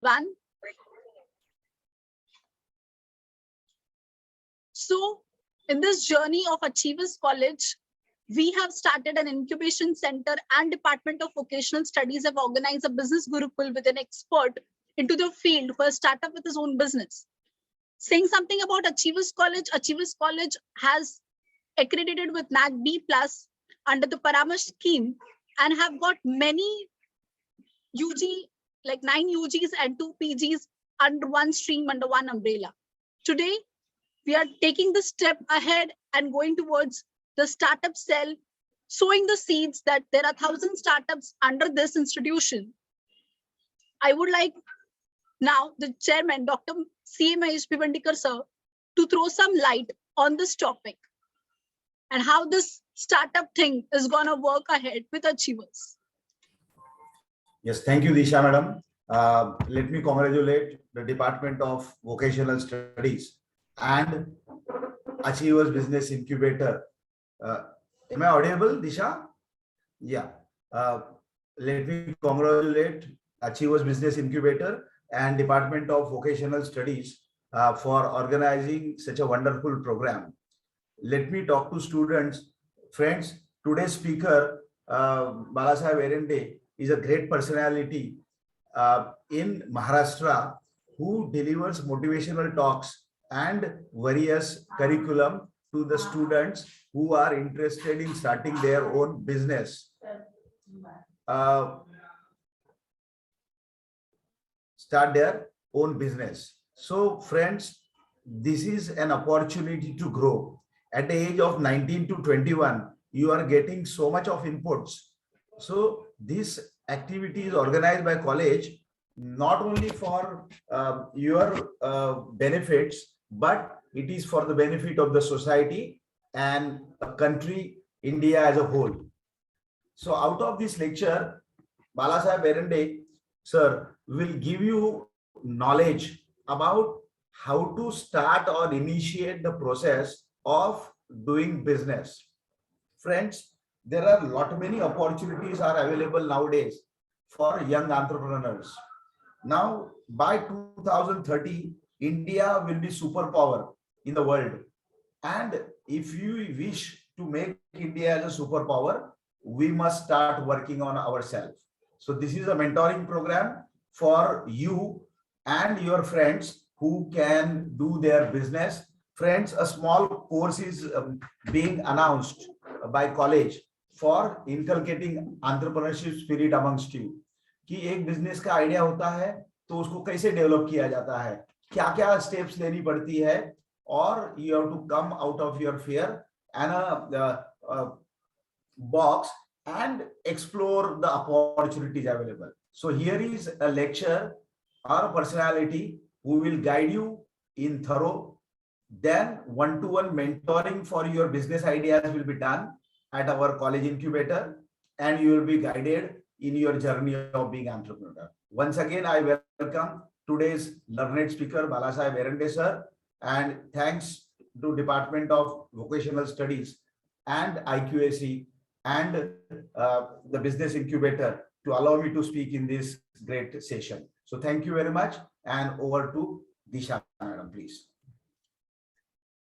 One. So in this journey of Achievers College, we have started an incubation center, and Department of Vocational Studies have organized a business gurukul with an expert into the field who has started with his own business. Saying something about Achievers College has accredited with NAC B+ under the Paramash scheme and have got many UG, like 9 UGs and 2 PGs under one stream, under one umbrella. Today, we are taking the step ahead and going towards the startup cell, sowing the seeds that there are 1,000 startups under this institution. I would like now the chairman, Dr. C. Mahesh Bhivandikar sir, to throw some light on this topic and how this startup thing is going to work ahead with Achievers. Yes, thank you, Disha madam. Let me congratulate the Department of Vocational Studies and Achievers Business Incubator. Am I audible, Disha? Yeah. Let me congratulate Achievers Business Incubator and Department of Vocational Studies for organizing such a wonderful program. Let me talk to students. Friends, today's speaker, Balasaheb Erande, is a great personality in Maharashtra who delivers motivational talks and various curriculum to the students who are interested in starting their own business. Start their own business. So friends, this is an opportunity to grow. At the age of 19 to 21, you are getting so much of inputs. So this activity is organized by college, not only for your benefits, but it is for the benefit of the society and a country, India as a whole. So out of this lecture, Balasaheb Erande sir will give you knowledge about how to start or initiate the process of doing business. Friends, there are many opportunities are available nowadays for young entrepreneurs. Now, by 2030, India will be superpower in the world. And if you wish to make India as a superpower, we must start working on ourselves. So this is a mentoring program for you and your friends who can do their business. Friends, a small course is being announced by college for inculcating entrepreneurship spirit amongst you. कि एक business का idea होता है तो उसको कैसे develop किया जाता है, क्या क्या स्टेप्स लेनी पड़ती है, और you have to come out of your fear and a box and explore the opportunities available. So here is a lecture or a personality who will guide you in thorough. Then one-to-one mentoring for your business ideas will be done at our college incubator, and you will be guided in your journey of being entrepreneur. Once again, I welcome today's learned speaker, Balasaheb Erande sir, and thanks to Department of Vocational Studies and IQAC and the Business Incubator to allow me to speak in this great session. So thank you very much, and over to Disha madam, please.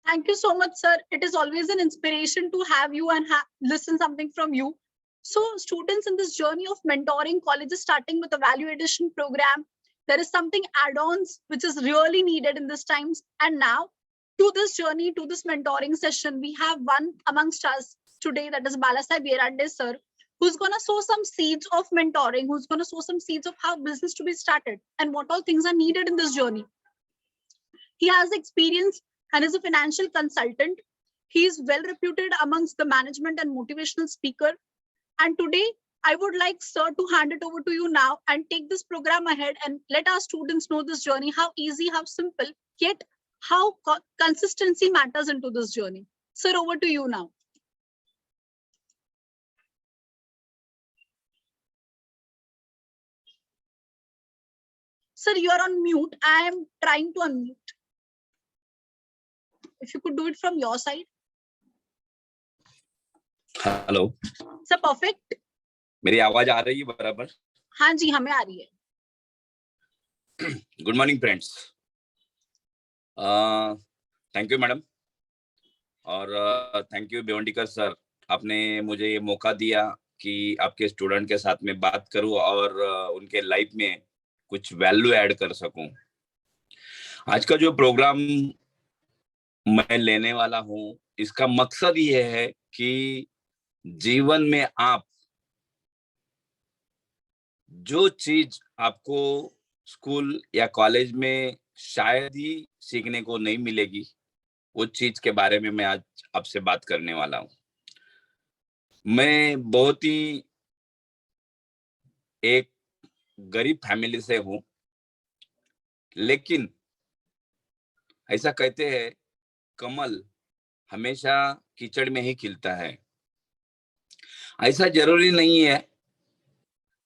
Thank you so much, sir. It is always an inspiration to have you and listen something from you. So students, in this journey of mentoring, college is starting with a value addition program. There is something add-ons which is really needed in this times. And now to this journey, to this mentoring session, we have one amongst us today, that is Balasaheb Erande sir, who's going to sow some seeds of mentoring, who's going to sow some seeds of how business to be started and what all things are needed in this journey. He has experience and is a financial consultant. He is well reputed amongst the management and motivational speaker. And today, I would like sir to hand it over to you now and take this program ahead and let our students know this journey, how easy, how simple, yet how consistency matters into this journey. Sir, over to you now. Sir, you are on mute. I am trying to unmute. If you could do it from your side. Hello sir, perfect. मेरी आवाज आ रही है बराबर? हाँ जी, हमें आ रही है. Good morning friends. Thank you madam और थैंक यू बेवंडीकर सर, आपने मुझे ये मौका दिया कि आपके स्टूडेंट के साथ में बात करूं और उनके लाइफ में कुछ वैल्यू ऐड कर सकूं। आज का जो प्रोग्राम मैं लेने वाला हूं, इसका मकसद ये है कि जीवन में आप जो चीज आपको स्कूल या कॉलेज में शायद ही सीखने को नहीं मिलेगी, वो चीज के बारे में मैं आज आपसे बात करने वाला हूं। मैं बहुत ही एक गरीब फैमिली से हूं, लेकिन ऐसा कहते हैं कमल हमेशा कीचड़ में ही खिलता है। ऐसा जरूरी नहीं है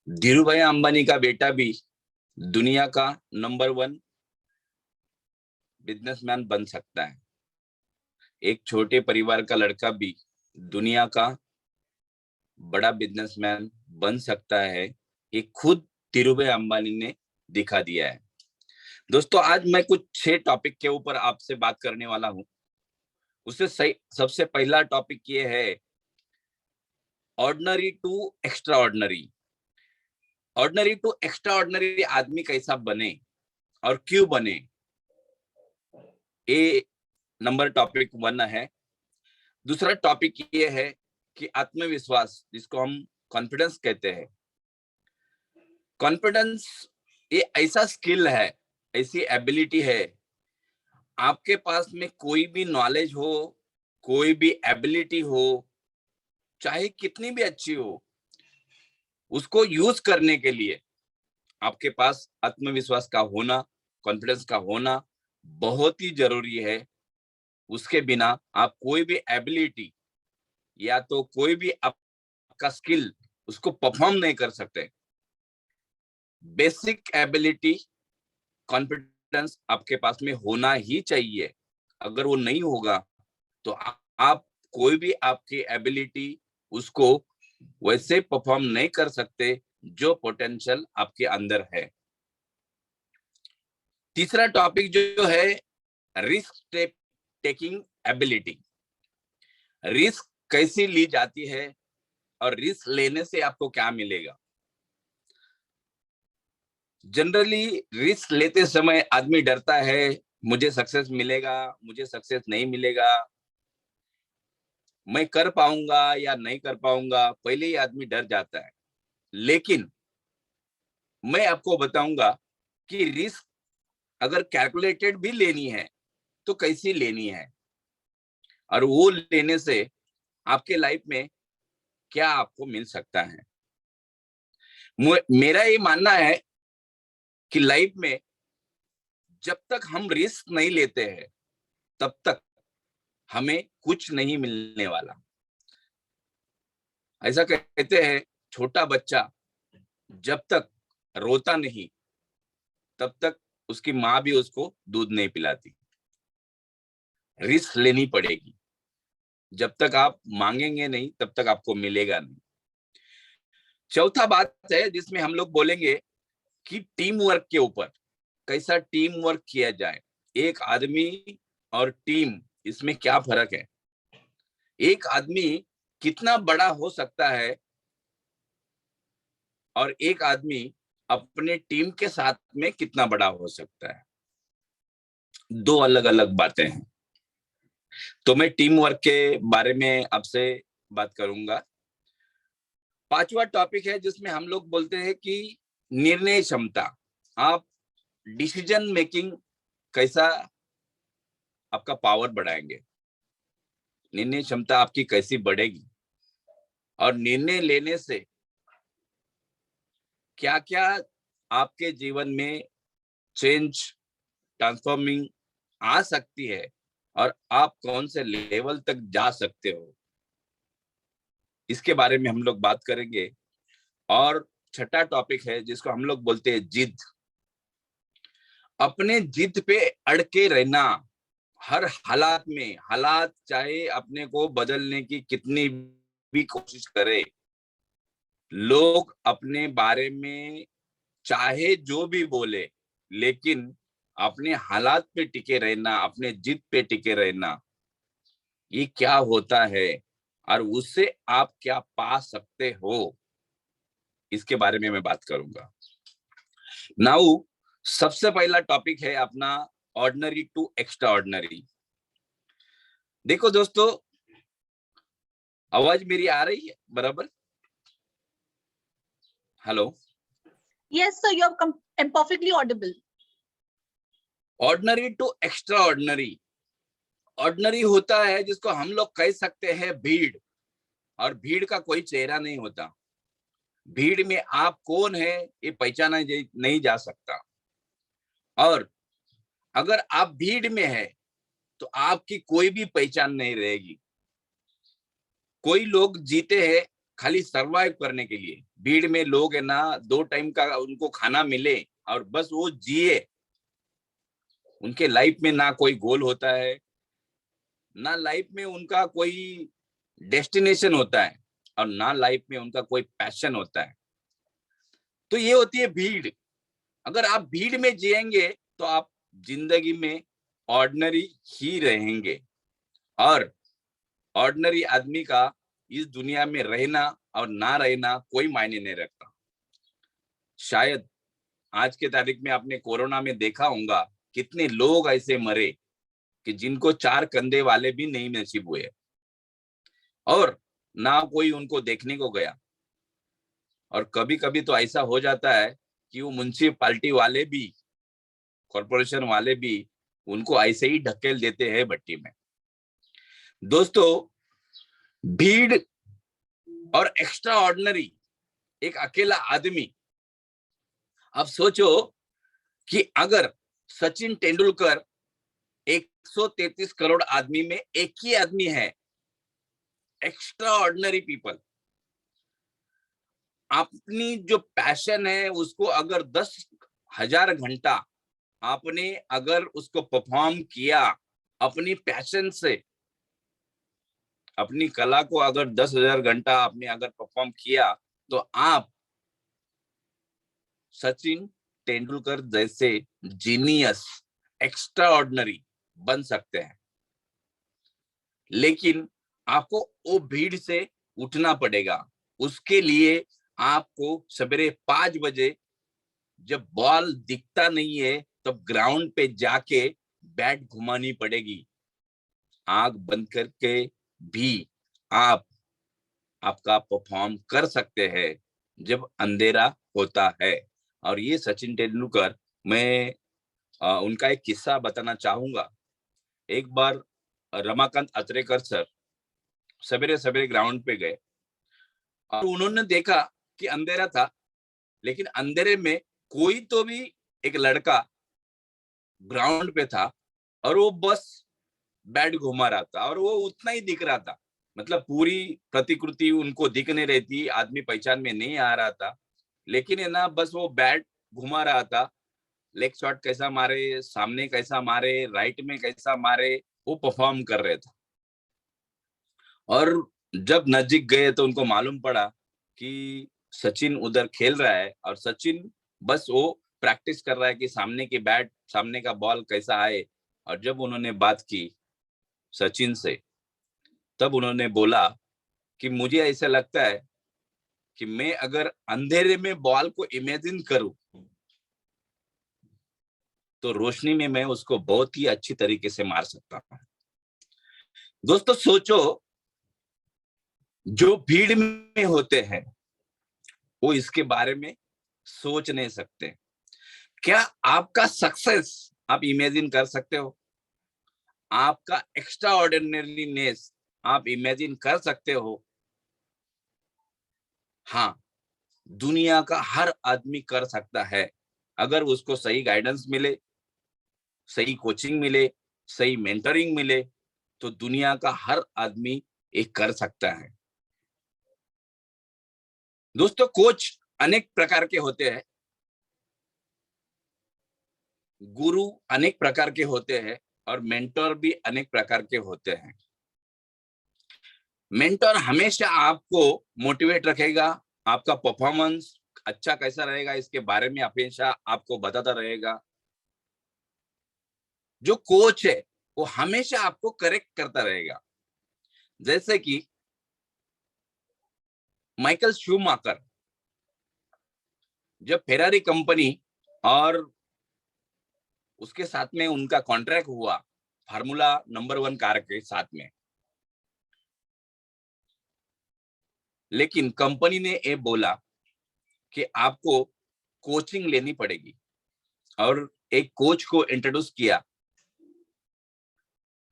धीरू भाई अंबानी का बेटा भी दुनिया का नंबर 1 बिजनेसमैन बन सकता है। एक छोटे परिवार का लड़का भी दुनिया का बड़ा बिजनेसमैन बन सकता है। ये खुद धीरूभाई अंबानी ने दिखा दिया है। दोस्तों, आज मैं कुछ 6 टॉपिक के ऊपर आपसे बात करने वाला हूं। उससे सबसे पहला टॉपिक ये है ordinary to extraordinary. Ordinary to extraordinary आदमी कैसा बने और क्यों बने, ये नंबर टॉपिक 1 है। दूसरा टॉपिक ये है कि आत्मविश्वास, जिसको हम कॉन्फिडेंस कहते हैं। कॉन्फिडेंस ये ऐसा स्किल है, ऐसी एबिलिटी है, आपके पास में कोई भी नॉलेज हो, कोई भी एबिलिटी हो, चाहे कितनी भी अच्छी हो, उसको यूज करने के लिए आपके पास आत्मविश्वास का होना, कॉन्फिडेंस का होना बहुत ही जरूरी है। उसके बिना आप कोई भी एबिलिटी या तो कोई भी आपका स्किल उसको परफॉर्म नहीं कर सकते। बेसिक एबिलिटी, कॉन्फिडेंस आपके पास में होना ही चाहिए। अगर वो नहीं होगा तो आप कोई भी आपकी एबिलिटी उसको वैसे परफॉर्म नहीं कर सकते जो पोटेंशियल आपके अंदर है। तीसरा टॉपिक जो है रिस्क टेकिंग एबिलिटी। रिस्क कैसी ली जाती है और रिस्क लेने से आपको क्या मिलेगा। जनरली रिस्क लेते समय आदमी डरता है, मुझे सक्सेस मिलेगा, मुझे सक्सेस नहीं मिलेगा, मैं कर पाऊंगा या नहीं कर पाऊंगा, पहले ही आदमी डर जाता है। लेकिन मैं आपको बताऊंगा कि रिस्क अगर कैलकुलेटेड भी लेनी है तो कैसी लेनी है और वो लेने से आपके लाइफ में क्या आपको मिल सकता है। मेरा ये मानना है कि लाइफ में जब तक हम रिस्क नहीं लेते हैं तब तक हमें कुछ नहीं मिलने वाला। ऐसा कहते हैं छोटा बच्चा जब तक रोता नहीं तब तक उसकी माँ भी उसको दूध नहीं पिलाती। रिस्क लेनी पड़ेगी, जब तक आप मांगेंगे नहीं तब तक आपको मिलेगा नहीं। चौथा बात है जिसमें हम लोग बोलेंगे कि टीम वर्क के ऊपर, कैसा टीम वर्क किया जाए। एक आदमी और टीम, इसमें क्या फर्क है। एक आदमी कितना बड़ा हो सकता है और एक आदमी अपने टीम के साथ में कितना बड़ा हो सकता है, दो अलग अलग बातें हैं। तो मैं टीम वर्क के बारे में आपसे बात करूंगा। पांचवा टॉपिक है जिसमें हम लोग बोलते हैं कि निर्णय क्षमता। आप डिसीजन मेकिंग कैसा आपका पावर बढ़ाएंगे, निर्णय क्षमता आपकी कैसी बढ़ेगी और निर्णय लेने से क्या क्या आपके जीवन में चेंज, ट्रांसफॉर्मिंग आ सकती है और आप कौन से लेवल तक जा सकते हो, इसके बारे में हम लोग बात करेंगे। और छठा टॉपिक है जिसको हम लोग बोलते हैं जिद। अपने जिद पे अड़के रहना हर हालात में। हालात चाहे अपने को बदलने की कितनी भी कोशिश करे, लोग अपने बारे में चाहे जो भी बोले, लेकिन अपने हालात पे टिके रहना, अपने जिद पे टिके रहना, ये क्या होता है और उससे आप क्या पा सकते हो, इसके बारे में मैं बात करूंगा। नाउ सबसे पहला टॉपिक है अपना ऑर्डिनरी टू एक्स्ट्रा ऑर्डिनरी। देखो दोस्तों, आवाज मेरी आ रही है बराबर? Hello? Yes, sir, you are perfectly audible. Ordinary to extraordinary. Ordinary होता है जिसको हम लोग कह सकते हैं भीड़, और भीड़ का कोई चेहरा नहीं होता। भीड़ में आप कौन है ये पहचाना नहीं जा सकता। और अगर आप भीड़ में है तो आपकी कोई भी पहचान नहीं रहेगी। कोई लोग जीते हैं खाली सरवाइव करने के लिए। भीड़ में लोग है ना, 2 टाइम का उनको खाना मिले और बस वो जिए। उनके लाइफ में ना कोई गोल होता है, ना लाइफ में उनका कोई डेस्टिनेशन होता है, और ना लाइफ में उनका कोई पैशन होता है। तो ये होती है भीड़। अगर आप भीड़ में जिएंगे तो आप जिंदगी में ऑर्डिनरी ही रहेंगे, और ऑर्डिनरी आदमी का इस दुनिया में रहना और ना रहना कोई मायने नहीं रखता। शायद आज के तारीख में आपने कोरोना में देखा होगा कितने लोग ऐसे मरे कि जिनको 4 कंधे वाले भी नहीं नसीब हुए, और ना कोई उनको देखने को गया। और कभी कभी तो ऐसा हो जाता है कि वो म्युनिसिपैलिटी वाले भी, कॉर्पोरेशन वाले भी उनको ऐसे ही ढकेल देते हैं भट्टी में। दोस्तों, भीड़ और एक्स्ट्रा ऑर्डिनरी, एक अकेला आदमी। अब सोचो कि अगर सचिन तेंदुलकर 133 करोड़ आदमी में एक ही आदमी है, एक्स्ट्रा ऑर्डिनरी पीपल। अपनी जो पैशन है उसको अगर 10,000 घंटा आपने अगर उसको परफॉर्म किया अपनी पैशन से, अपनी कला को अगर 10,000 घंटा आपने अगर परफॉर्म किया, तो आप सचिन तेंदुलकर जैसे जीनियस, एक्स्ट्रा ऑर्डिनरी बन सकते हैं। लेकिन आपको वो भीड़ से उठना पड़ेगा। उसके लिए आपको सवेरे 5 बजे जब बॉल दिखता नहीं है तब ग्राउंड पे जाके बैट घुमानी पड़ेगी। आंख बंद करके भी आप आपका परफॉर्म कर सकते हैं जब अंधेरा होता है। और ये सचिन तेंदुलकर, मैं उनका एक किस्सा बताना चाहूंगा। एक बार रमाकांत अचरेकर सर सवेरे सवेरे ग्राउंड पे गए और उन्होंने देखा कि अंधेरा था, लेकिन अंधेरे में कोई तो भी एक लड़का ग्राउंड पे था और वो बस बैट घुमा रहा था, और वो उतना ही दिख रहा था। मतलब पूरी प्रतिकृति उनको दिख नहीं रही थी, आदमी पहचान में नहीं आ रहा था, लेकिन है ना बस वो बैट घुमा रहा था। लेग शॉट कैसा मारे, सामने कैसा मारे, राइट में कैसा मारे, वो परफॉर्म कर रहे थे। और जब नजदीक गए तो उनको मालूम पड़ा कि सचिन उधर खेल रहा है, और सचिन बस वो प्रैक्टिस कर रहा है कि सामने की बैट, सामने का बॉल कैसा आए। और जब उन्होंने बात की सचिन से, तब उन्होंने बोला कि मुझे ऐसा लगता है कि मैं अगर अंधेरे में बॉल को इमेजिन करूं तो रोशनी में मैं उसको बहुत ही अच्छी तरीके से मार सकता हूं। दोस्तों सोचो, जो भीड़ में होते हैं वो इसके बारे में सोच नहीं सकते। क्या आपका सक्सेस आप इमेजिन कर सकते हो? आपका एक्स्ट्रा ऑर्डिनरीनेस आप इमेजिन कर सकते हो? हाँ, दुनिया का हर आदमी कर सकता है, अगर उसको सही गाइडेंस मिले, सही कोचिंग मिले, सही मेंटरिंग मिले, तो दुनिया का हर आदमी ये कर सकता है। दोस्तों, कोच अनेक प्रकार के होते हैं, गुरु अनेक प्रकार के होते हैं, और मेंटर भी अनेक प्रकार के होते हैं। मेंटर हमेशा आपको मोटिवेट रखेगा, आपका परफॉर्मेंस अच्छा कैसा रहेगा इसके बारे में हमेशा आपको बताता रहेगा। जो कोच है वो हमेशा आपको करेक्ट करता रहेगा। जैसे कि माइकल शूमाकर, जब फेरारी कंपनी और उसके साथ में उनका कॉन्ट्रैक्ट हुआ फार्मूला नंबर 1 कार के साथ में, लेकिन कंपनी ने ये बोला कि आपको कोचिंग लेनी पड़ेगी और एक कोच को इंट्रोड्यूस किया।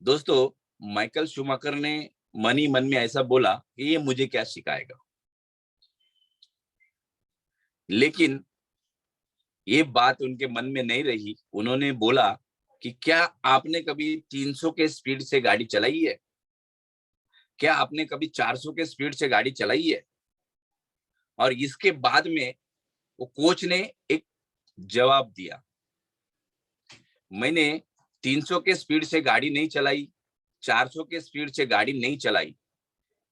दोस्तों, माइकल शूमाकर ने मन ही मन में ऐसा बोला कि ये मुझे क्या सिखाएगा, लेकिन ये बात उनके मन में नहीं रही। उन्होंने बोला कि क्या आपने कभी 300 के स्पीड से गाड़ी चलाई है? क्या आपने कभी 400 के स्पीड से गाड़ी चलाई है? और इसके बाद में वो कोच ने एक जवाब दिया, मैंने 300 के स्पीड से गाड़ी नहीं चलाई, 400 के स्पीड से गाड़ी नहीं चलाई,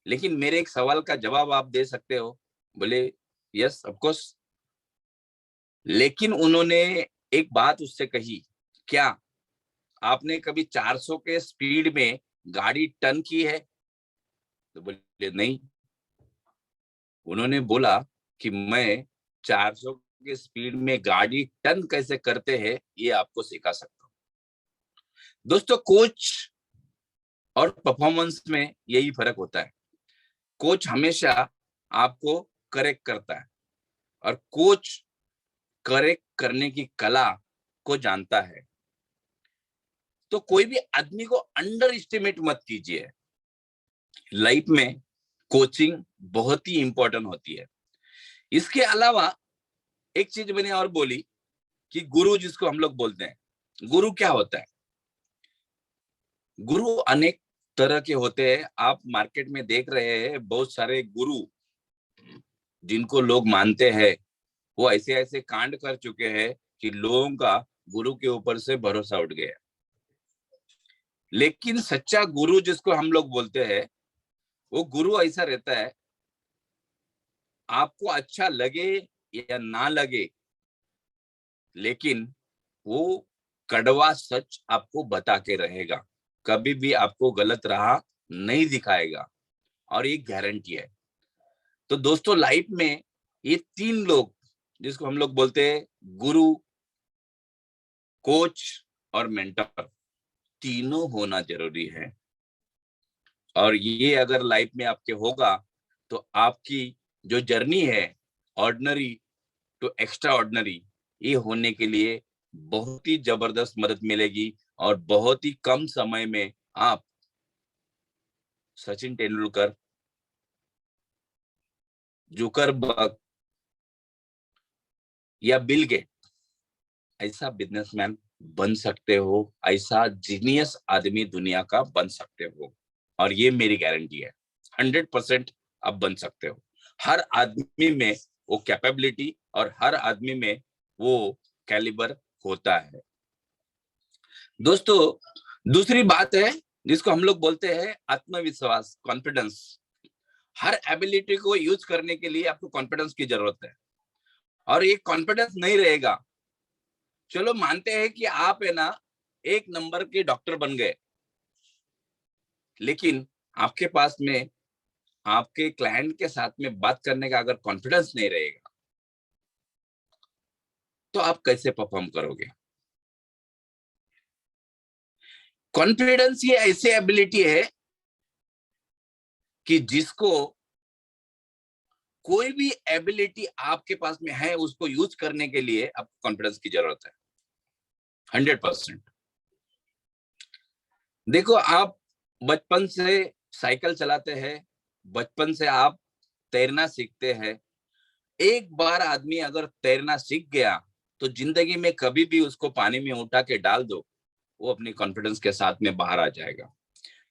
लेकिन मेरे एक सवाल का जवाब आप दे सकते हो? बोले यस ऑफ कोर्स। लेकिन उन्होंने एक बात उससे कही, क्या आपने कभी 400 के स्पीड में गाड़ी टर्न की है? तो बोले नहीं। उन्होंने बोला कि मैं 400 के स्पीड में गाड़ी टर्न कैसे करते हैं ये आपको सिखा सकता हूं। दोस्तों, कोच और परफॉर्मेंस में यही फर्क होता है। कोच हमेशा आपको करेक्ट करता है और कोच करेक्ट करने की कला को जानता है। तो कोई भी आदमी को अंडर एस्टिमेट मत कीजिए। लाइफ में कोचिंग बहुत ही इंपॉर्टेंट होती है। इसके अलावा एक चीज मैंने और बोली कि गुरु जिसको हम लोग बोलते हैं, गुरु क्या होता है? गुरु अनेक तरह के होते हैं। आप मार्केट में देख रहे हैं बहुत सारे गुरु जिनको लोग मानते हैं, वो ऐसे ऐसे कांड कर चुके हैं कि लोगों का गुरु के ऊपर से भरोसा उठ गया। लेकिन सच्चा गुरु जिसको हम लोग बोलते हैं, वो गुरु ऐसा रहता है, आपको अच्छा लगे या ना लगे, लेकिन वो कड़वा सच आपको बता के रहेगा, कभी भी आपको गलत राह नहीं दिखाएगा, और ये गारंटी है। तो दोस्तों, लाइफ में ये 3 लोग जिसको हम लोग बोलते हैं गुरु, कोच और मेंटर, तीनों होना जरूरी है। और ये अगर लाइफ में आपके होगा तो आपकी जो जर्नी है ऑर्डिनरी टू एक्स्ट्रा ऑर्डिनरी, ये होने के लिए बहुत ही जबरदस्त मदद मिलेगी और बहुत ही कम समय में आप सचिन तेंदुलकर, जुकरबर्ग या बिल गेट ऐसा बिजनेसमैन बन सकते हो, ऐसा जीनियस आदमी दुनिया का बन सकते हो। और ये मेरी गारंटी है, 100% आप बन सकते हो। हर आदमी में वो कैपेबिलिटी और हर आदमी में वो कैलिबर होता है। दोस्तों, दूसरी बात है जिसको हम लोग बोलते हैं आत्मविश्वास, कॉन्फिडेंस। हर एबिलिटी को यूज करने के लिए आपको कॉन्फिडेंस की जरूरत है। और ये कॉन्फिडेंस नहीं रहेगा, चलो मानते हैं कि आप है ना 1 नंबर के डॉक्टर बन गए, लेकिन आपके पास में आपके क्लाइंट के साथ में बात करने का अगर कॉन्फिडेंस नहीं रहेगा, तो आप कैसे परफॉर्म करोगे? कॉन्फिडेंस ये ऐसी एबिलिटी है कि जिसको कोई भी एबिलिटी आपके पास में है उसको यूज करने के लिए आपको कॉन्फिडेंस की जरूरत है, 100%। देखो, आप बचपन से साइकिल चलाते हैं, बचपन से आप तैरना सीखते हैं। एक बार आदमी अगर तैरना सीख गया तो जिंदगी में कभी भी उसको पानी में उठा के डाल दो, वो अपनी कॉन्फिडेंस के साथ में बाहर आ जाएगा,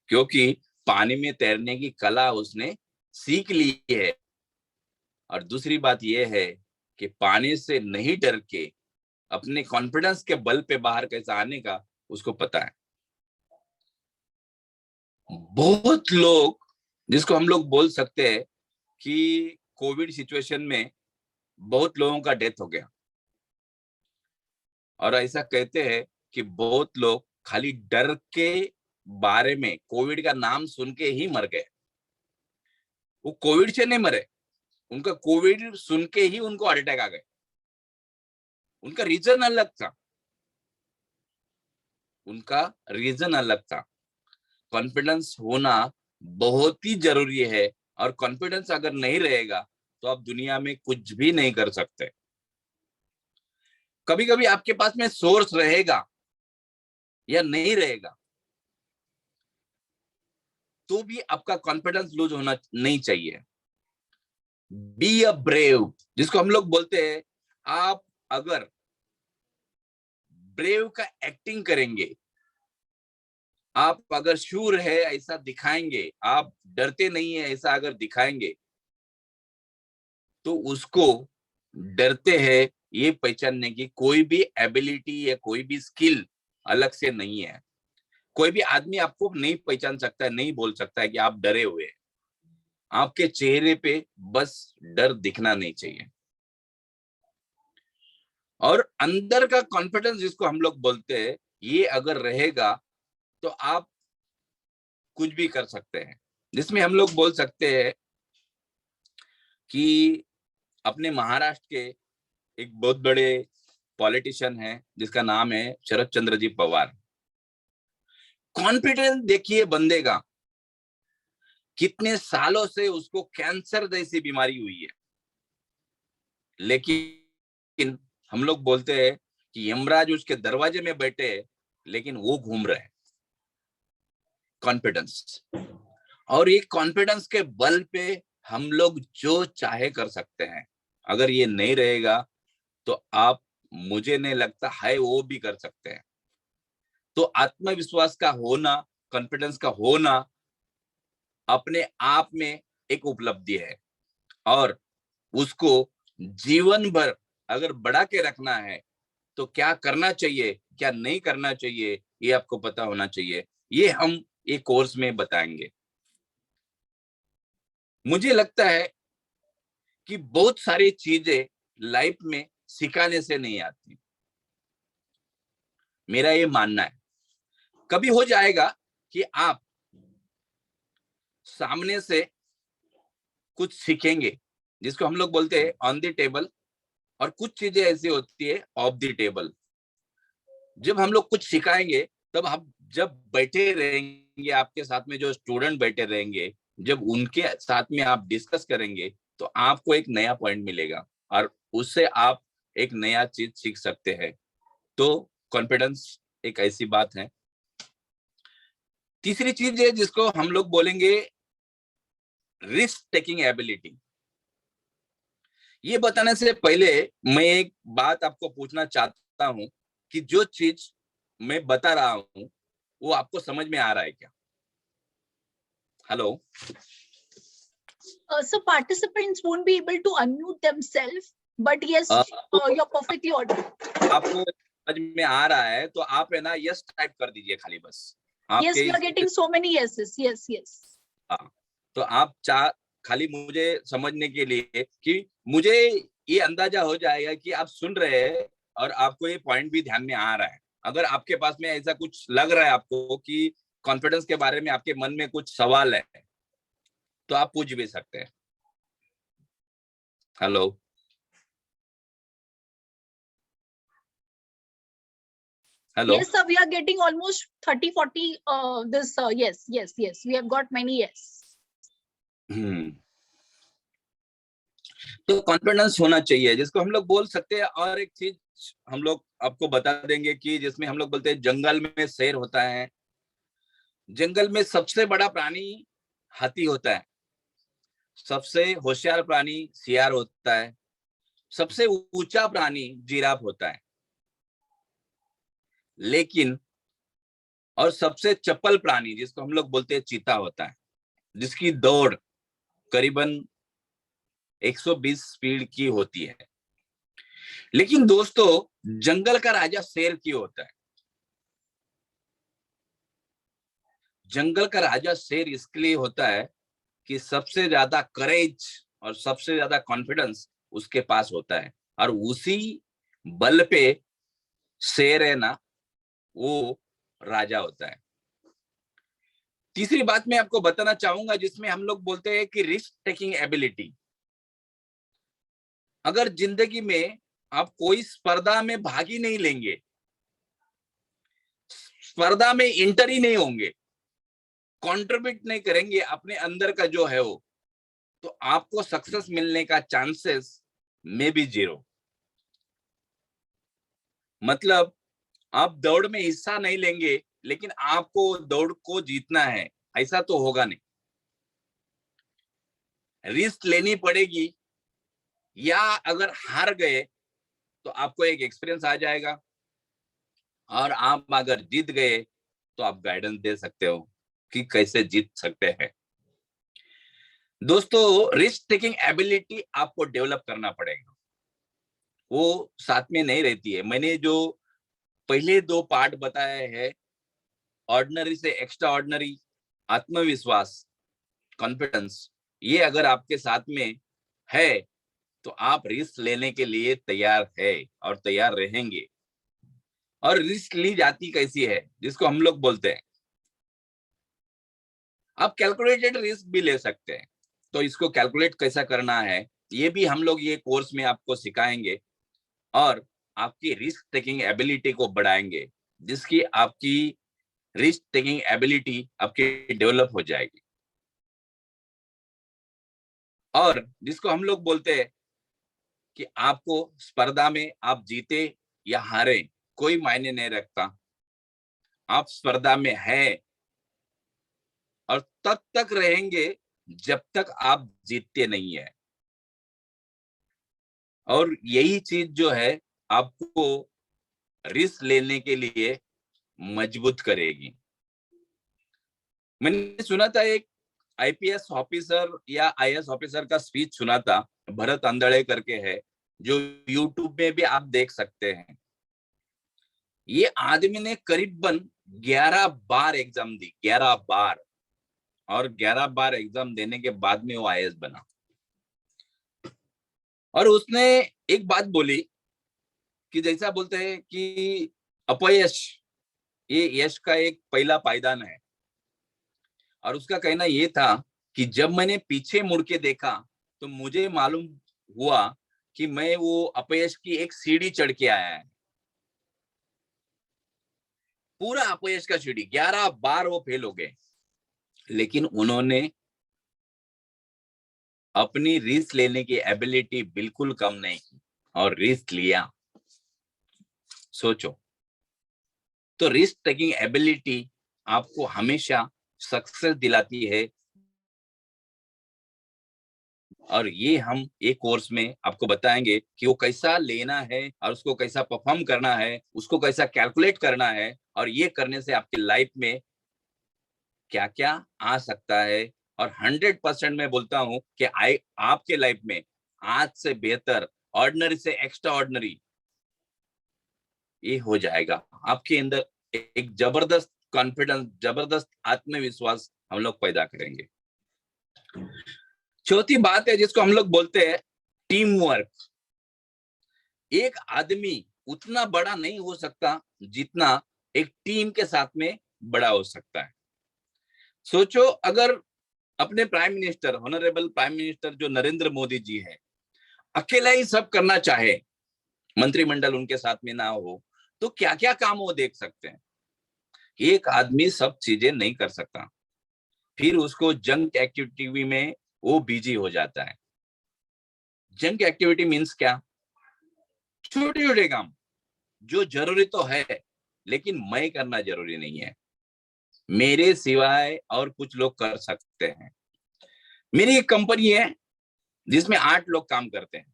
क्योंकि पानी में तैरने की कला उसने सीख ली है। और दूसरी बात यह है कि पानी से नहीं डर के अपने कॉन्फिडेंस के बल पे बाहर कैसे आने का उसको पता है। बहुत लोग जिसको हम लोग बोल सकते हैं कि कोविड सिचुएशन में बहुत लोगों का डेथ हो गया, और ऐसा कहते हैं कि बहुत लोग खाली डर के बारे में कोविड का नाम सुन के ही मर गए। वो कोविड से नहीं मरे, उनका कोविड सुन के ही उनको हार्ट अटैक आ गए। उनका रीजन अलग था, उनका रीजन अलग था। कॉन्फिडेंस होना बहुत ही जरूरी है, और कॉन्फिडेंस अगर नहीं रहेगा तो आप दुनिया में कुछ भी नहीं कर सकते। कभी कभी आपके पास में सोर्स रहेगा या नहीं रहेगा, तो भी आपका कॉन्फिडेंस लूज होना नहीं चाहिए। बी अ ब्रेव, जिसको हम लोग बोलते हैं, आप अगर ब्रेव का एक्टिंग करेंगे, आप अगर शूर है ऐसा दिखाएंगे, आप डरते नहीं है ऐसा अगर दिखाएंगे, तो उसको डरते हैं ये पहचानने की कोई भी एबिलिटी या कोई भी स्किल अलग से नहीं है। कोई भी आदमी आपको नहीं पहचान सकता है, नहीं बोल सकता है कि आप डरे हुए हैं। आपके चेहरे पे बस डर दिखना नहीं चाहिए। और अंदर का कॉन्फिडेंस जिसको हम लोग बोलते हैं, ये अगर रहेगा तो आप कुछ भी कर सकते हैं। जिसमें हम लोग बोल सकते हैं कि अपने महाराष्ट्र के एक बहुत बड़े पॉलिटिशियन है जिसका नाम है शरद चंद्र जी पवार। कॉन्फिडेंस देखिए बंदे का, कितने सालों से उसको कैंसर जैसी बीमारी हुई है, लेकिन हम लोग बोलते हैं कि यमराज उसके दरवाजे में बैठे हैं, लेकिन वो घूम रहे हैं। कॉन्फिडेंस, और ये कॉन्फिडेंस के बल पे हम लोग जो चाहे कर सकते हैं। अगर ये नहीं रहेगा तो आप, मुझे नहीं लगता है वो भी कर सकते हैं। तो आत्मविश्वास का होना, कॉन्फिडेंस का होना अपने आप में एक उपलब्धि है, और उसको जीवन भर अगर बढ़ा के रखना है तो क्या करना चाहिए, क्या नहीं करना चाहिए, ये आपको पता होना चाहिए। ये हम एक कोर्स में बताएंगे। मुझे लगता है कि बहुत सारी चीजें लाइफ में सिखाने से नहीं आती, मेरा ये मानना है। कभी हो जाएगा कि आप सामने से कुछ सीखेंगे, जिसको हम लोग बोलते हैं ऑन द टेबल, और कुछ चीजें ऐसी होती है ऑफ द टेबल। जब हम लोग कुछ सिखाएंगे, तब हम जब बैठे रहेंगे, आपके साथ में जो स्टूडेंट बैठे रहेंगे, जब उनके साथ में आप डिस्कस करेंगे, तो आपको एक नया पॉइंट मिलेगा, और उससे आप एक नया चीज सीख सकते हैं। तो कॉन्फिडेंस एक ऐसी बात है। तीसरी चीज है जिसको हम लोग बोलेंगे रिस्क टेकिंग एबिलिटी। ये बताने से पहले मैं एक बात आपको पूछना चाहता हूं कि जो चीज मैं बता रहा हूं वो आपको समझ में आ रहा है क्या? Hello? So participants won't be able to unmute themselves, but yes, you're perfectly audible. आपको समझ में आ रहा है तो आप है ना यस टाइप कर दीजिए खाली बस। Yes, we are getting so many yeses. Yes, yes. हाँ, तो आप खाली मुझे समझने के लिए कि मुझे ये अंदाजा हो जाएगा कि आप सुन रहे हैं और आपको ये पॉइंट भी ध्यान में आ रहा है। अगर आपके पास में ऐसा कुछ लग रहा है आपको कि कॉन्फिडेंस के बारे में आपके मन में कुछ सवाल है, तो आप पूछ भी सकते हैं। Hello? Hello? Yes, sir, we are getting almost 30-40 this yes, we have got many yes. तो कॉन्फिडेंस होना चाहिए, जिसको हम लोग बोल सकते हैं। और एक चीज हम लोग आपको बता देंगे कि जिसमें हम लोग बोलते हैं जंगल में शेर होता है, जंगल में सबसे बड़ा प्राणी हाथी होता है, सबसे होशियार प्राणी सियार होता है, सबसे ऊंचा प्राणी जिराफ होता है, लेकिन और सबसे चप्पल प्राणी जिसको हम लोग बोलते हैं चीता होता है, जिसकी दौड़ करीबन 120 स्पीड की होती है। लेकिन दोस्तों, जंगल का राजा शेर क्यों होता है? जंगल का राजा शेर इसके लिए होता है कि सबसे ज्यादा करेज और सबसे ज्यादा कॉन्फिडेंस उसके पास होता है, और उसी बल पे शेर है ना, वो राजा होता है। तीसरी बात मैं आपको बताना चाहूंगा, जिसमें हम लोग बोलते हैं कि रिस्क टेकिंग एबिलिटी। अगर जिंदगी में आप कोई स्पर्धा में भाग ही नहीं लेंगे, स्पर्धा में इंटर ही नहीं होंगे, कंट्रीब्यूट नहीं करेंगे अपने अंदर का जो है वो, तो आपको सक्सेस मिलने का चांसेस में भी 0। मतलब आप दौड़ में हिस्सा नहीं लेंगे, लेकिन आपको दौड़ को जीतना है, ऐसा तो होगा नहीं। रिस्क लेनी पड़ेगी, या अगर हार गए तो आपको एक एक्सपीरियंस आ जाएगा, और आप अगर जीत गए तो आप गाइडेंस दे सकते हो कि कैसे जीत सकते हैं। दोस्तों, रिस्क टेकिंग एबिलिटी आपको डेवलप करना पड़ेगा, वो साथ में नहीं रहती है। मैंने जो पहले 2 पार्ट बताए हैं, ऑर्डिनरी से एक्स्ट्रा ऑर्डिनरी, आत्मविश्वास, कॉन्फिडेंस, ये अगर आपके साथ में है तो आप रिस्क लेने के लिए तैयार है और तैयार रहेंगे। और रिस्क ली जाती कैसी है, जिसको हम लोग बोलते हैं, आप कैलकुलेटेड रिस्क भी ले सकते हैं। तो इसको कैलकुलेट कैसा करना है, ये भी हम लोग ये कोर्स में आपको सिखाएंगे, और आपकी रिस्क टेकिंग एबिलिटी को बढ़ाएंगे, जिसकी आपकी रिस्क टेकिंग एबिलिटी आपकी डेवलप हो जाएगी। और जिसको हम लोग बोलते हैं कि आपको स्पर्धा में आप जीते या हारे कोई मायने नहीं रखता, आप स्पर्धा में हैं और तब तक रहेंगे जब तक आप जीतते नहीं है। और यही चीज जो है आपको रिस्क लेने के लिए मजबूत करेगी। मैंने सुना था, एक आईपीएस ऑफिसर या आईएएस ऑफिसर का स्पीच सुना था, भरत अंधड़े करके है, जो यूट्यूब में भी आप देख सकते हैं। ये आदमी ने करीबन 11 बार एग्जाम दी, 11 बार, और 11 बार एग्जाम देने के बाद में वो आईएएस बना। और उसने एक बात बोली कि जैसा बोलते हैं कि अपयश ये यश का एक पहला पायदान है। और उसका कहना ये था कि जब मैंने पीछे मुड़ के देखा तो मुझे मालूम हुआ कि मैं वो अपयश की एक सीढ़ी चढ़ के आया है। पूरा अपयश का सीढ़ी, 11 बार वो फेल हो गए, लेकिन उन्होंने अपनी रिस्क लेने की एबिलिटी बिल्कुल कम नहीं की और रिस्क लिया। सोचो, तो रिस्क टेकिंग एबिलिटी आपको हमेशा सक्सेस दिलाती है। और ये हम एक कोर्स में आपको बताएंगे कि वो कैसा लेना है और उसको कैसा परफॉर्म करना है, उसको कैसा कैलकुलेट करना है, और ये करने से आपकी लाइफ में क्या क्या आ सकता है। और 100% मैं बोलता हूं कि आपके लाइफ में आज से बेहतर, ऑर्डिनरी से एक्स्ट्रा ऑर्डिनरी ये हो जाएगा। आपके अंदर एक जबरदस्त कॉन्फिडेंस, जबरदस्त आत्मविश्वास हम लोग पैदा करेंगे। चौथी बात है जिसको हम लोग बोलते हैं टीम वर्क। एक आदमी उतना बड़ा नहीं हो सकता जितना एक टीम के साथ में बड़ा हो सकता है। सोचो, अगर अपने prime minister, honourable prime minister जो नरेंद्र मोदी जी है, अकेला ही सब करना चाहे, मंत्रिमंडल उनके साथ में ना हो, तो क्या क्या काम वो देख सकते हैं। एक आदमी सब चीजें नहीं कर सकता, फिर उसको जंक एक्टिविटी में वो बिजी हो जाता है। जंक एक्टिविटी मीन्स क्या? छोटे छोटे काम जो जरूरी तो है, लेकिन मैं करना जरूरी नहीं है, मेरे सिवाय और कुछ लोग कर सकते हैं। मेरी एक कंपनी है जिसमें 8 लोग काम करते हैं।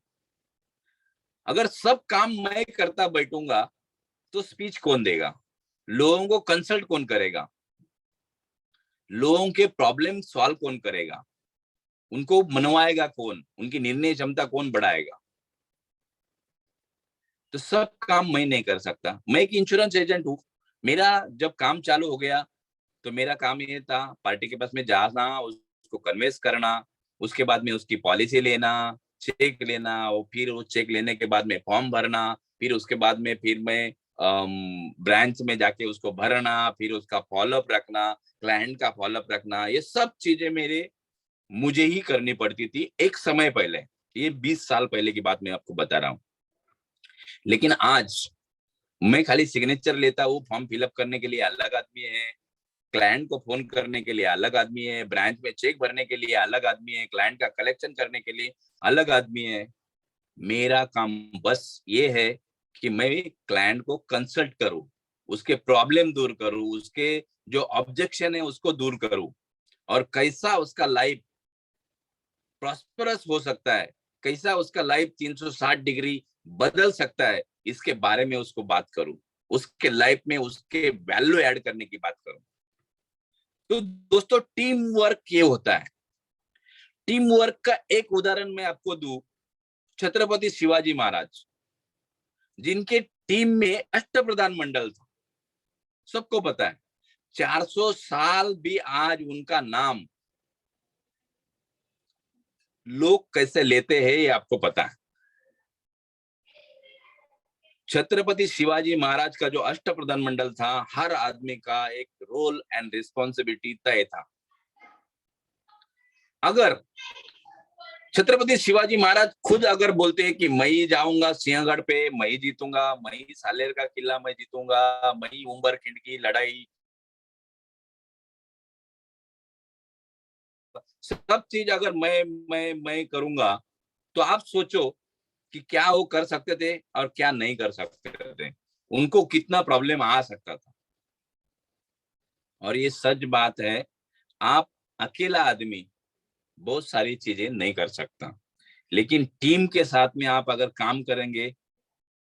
अगर सब काम मैं करता बैठूंगा तो स्पीच कौन देगा, लोगों को कंसल्ट कौन करेगा, लोगों के प्रॉब्लम सॉल्व कौन करेगा, उनको मनवाएगा कौन, उनकी निर्णय क्षमता कौन बढ़ाएगा। तो सब काम मैं नहीं कर सकता। मैं एक इंश्योरेंस एजेंट हूं। मेरा जब काम चालू हो गया तो मेरा काम ये था, पार्टी के पास में जाना, उसको कन्वेंस करना, उसके बाद में उसकी पॉलिसी लेना, चेक लेना, और फिर उस चेक लेने के बाद में फॉर्म भरना, फिर उसके बाद में फिर मैं ब्रांच में जाके उसको भरना, फिर उसका फॉलोअप रखना, क्लाइंट का फॉलोअप रखना, ये सब चीजें मुझे ही करनी पड़ती थी एक समय पहले। ये 20 साल पहले की बात मैं आपको बता रहा हूँ। लेकिन आज मैं खाली सिग्नेचर लेता हूँ, फॉर्म फिलअप करने के लिए अलग आदमी है, क्लाइंट को फोन करने के लिए अलग आदमी है, ब्रांच में चेक भरने के लिए अलग आदमी है, क्लाइंट का कलेक्शन करने के लिए अलग आदमी है। मेरा काम बस ये है कि मैं क्लाइंट को कंसल्ट करूं, उसके प्रॉब्लम दूर करूं, उसके जो ऑब्जेक्शन है उसको दूर करूं, और कैसा उसका लाइफ प्रॉस्परस हो सकता है, कैसा उसका लाइफ 360 डिग्री बदल सकता है, इसके बारे में उसको बात करूं, उसके लाइफ में उसके वैल्यू ऐड करने की बात करूं। तो दोस्तों, टीम वर्क ये होता है। टीम वर्क का एक उदाहरण मैं आपको दूं, छत्रपति शिवाजी महाराज, जिनके टीम में अष्टप्रधान मंडल था, सबको पता है। 400 साल भी आज उनका नाम लोग कैसे लेते हैं ये आपको पता है। छत्रपति शिवाजी महाराज का जो अष्टप्रधान मंडल था, हर आदमी का एक रोल एंड रिस्पॉन्सिबिलिटी तय था। अगर छत्रपति शिवाजी महाराज खुद अगर बोलते हैं कि मैं ही जाऊंगा सिंहगढ़ पे, मैं ही जीतूंगा, मैं ही सालेर का किला मैं जीतूंगा, मैं ही उंबरखिंड की लड़ाई, सब चीज अगर मैं करूंगा, तो आप सोचो कि क्या वो कर सकते थे और क्या नहीं कर सकते थे, उनको कितना प्रॉब्लम आ सकता था। और ये सच बात है, आप अकेला आदमी बहुत सारी चीजें नहीं कर सकता, लेकिन टीम के साथ में आप अगर काम करेंगे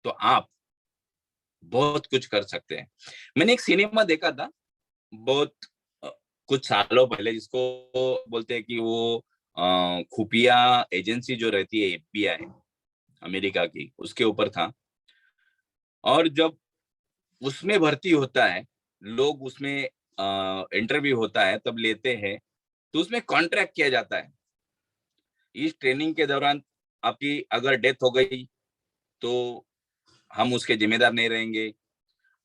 तो आप बहुत कुछ कर सकते हैं। मैंने एक सिनेमा देखा था बहुत कुछ सालों पहले, जिसको बोलते हैं कि वो खुफिया एजेंसी जो रहती है FBI अमेरिका की, उसके ऊपर था। और जब उसमें भर्ती होता है लोग, उसमें इंटरव्यू होता है, तब लेते हैं, तो उसमें कॉन्ट्रैक्ट किया जाता है। इस ट्रेनिंग के दौरान आपकी अगर डेथ हो गई तो हम उसके जिम्मेदार नहीं रहेंगे।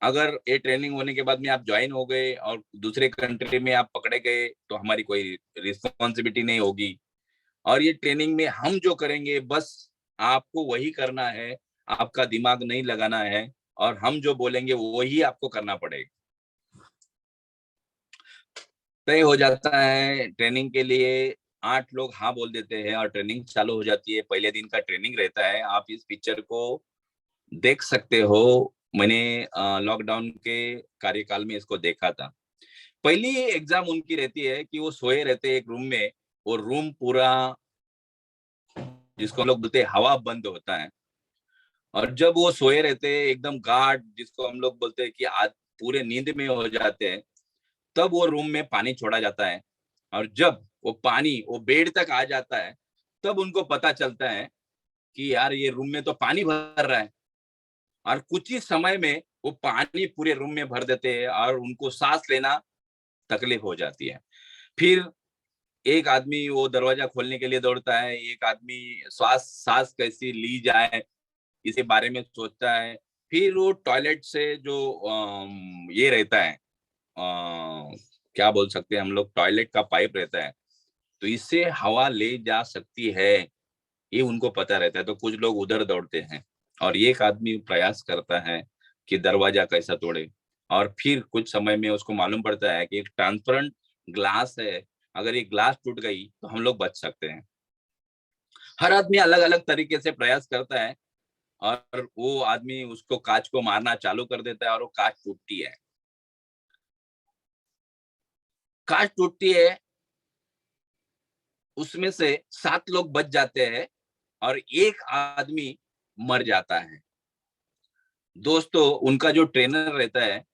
अगर ये ट्रेनिंग होने के बाद में आप ज्वाइन हो गए और दूसरे कंट्री में आप पकड़े गए तो हमारी कोई रिस्पॉन्सिबिलिटी नहीं होगी। और ये ट्रेनिंग में हम जो करेंगे बस आपको वही करना है, आपका दिमाग नहीं लगाना है, और हम जो बोलेंगे वही आपको करना पड़ेगा। तय हो जाता है ट्रेनिंग के लिए, 8 लोग हाँ बोल देते हैं और ट्रेनिंग चालू हो जाती है। पहले दिन का ट्रेनिंग रहता है, आप इस पिक्चर को देख सकते हो। मैंने लॉकडाउन के कार्यकाल में इसको देखा था। पहली एग्जाम उनकी रहती है कि वो सोए रहते हैं एक रूम में, और रूम पूरा, जिसको हम लोग बोलते हैं हवा बंद होता है, और जब वो सोए रहते हैं एकदम गार्ड, जिसको हम लोग बोलते हैं कि आज पूरे नींद में हो जाते हैं, तब वो रूम में पानी छोड़ा जाता है। और जब वो पानी वो बेड तक आ जाता है, तब उनको पता चलता है कि यार ये रूम में तो पानी भर रहा है, और कुछ ही समय में वो पानी पूरे रूम में भर देते हैं और उनको सांस लेना तकलीफ हो जाती है। फिर एक आदमी वो दरवाजा खोलने के लिए दौड़ता है, एक आदमी सांस कैसी ली जाए इसी बारे में सोचता है। फिर वो टॉयलेट से जो ये रहता है, क्या बोल सकते हैं हम लोग, टॉयलेट का पाइप रहता है, तो इससे हवा ले जा सकती है, ये उनको पता रहता है। तो कुछ लोग उधर दौड़ते हैं और एक आदमी प्रयास करता है कि दरवाजा कैसा तोड़े, और फिर कुछ समय में उसको मालूम पड़ता है कि एक ट्रांसपेरेंट ग्लास है, अगर ये ग्लास टूट गई तो हम लोग बच सकते हैं। हर आदमी अलग अलग तरीके से प्रयास करता है, और वो आदमी उसको कांच को मारना चालू कर देता है और वो कांच टूटती है। कांच टूटती है, उसमें से 7 लोग बच जाते हैं और एक आदमी मर जाता है। दोस्तों, उनका जो ट्रेनर रहता है,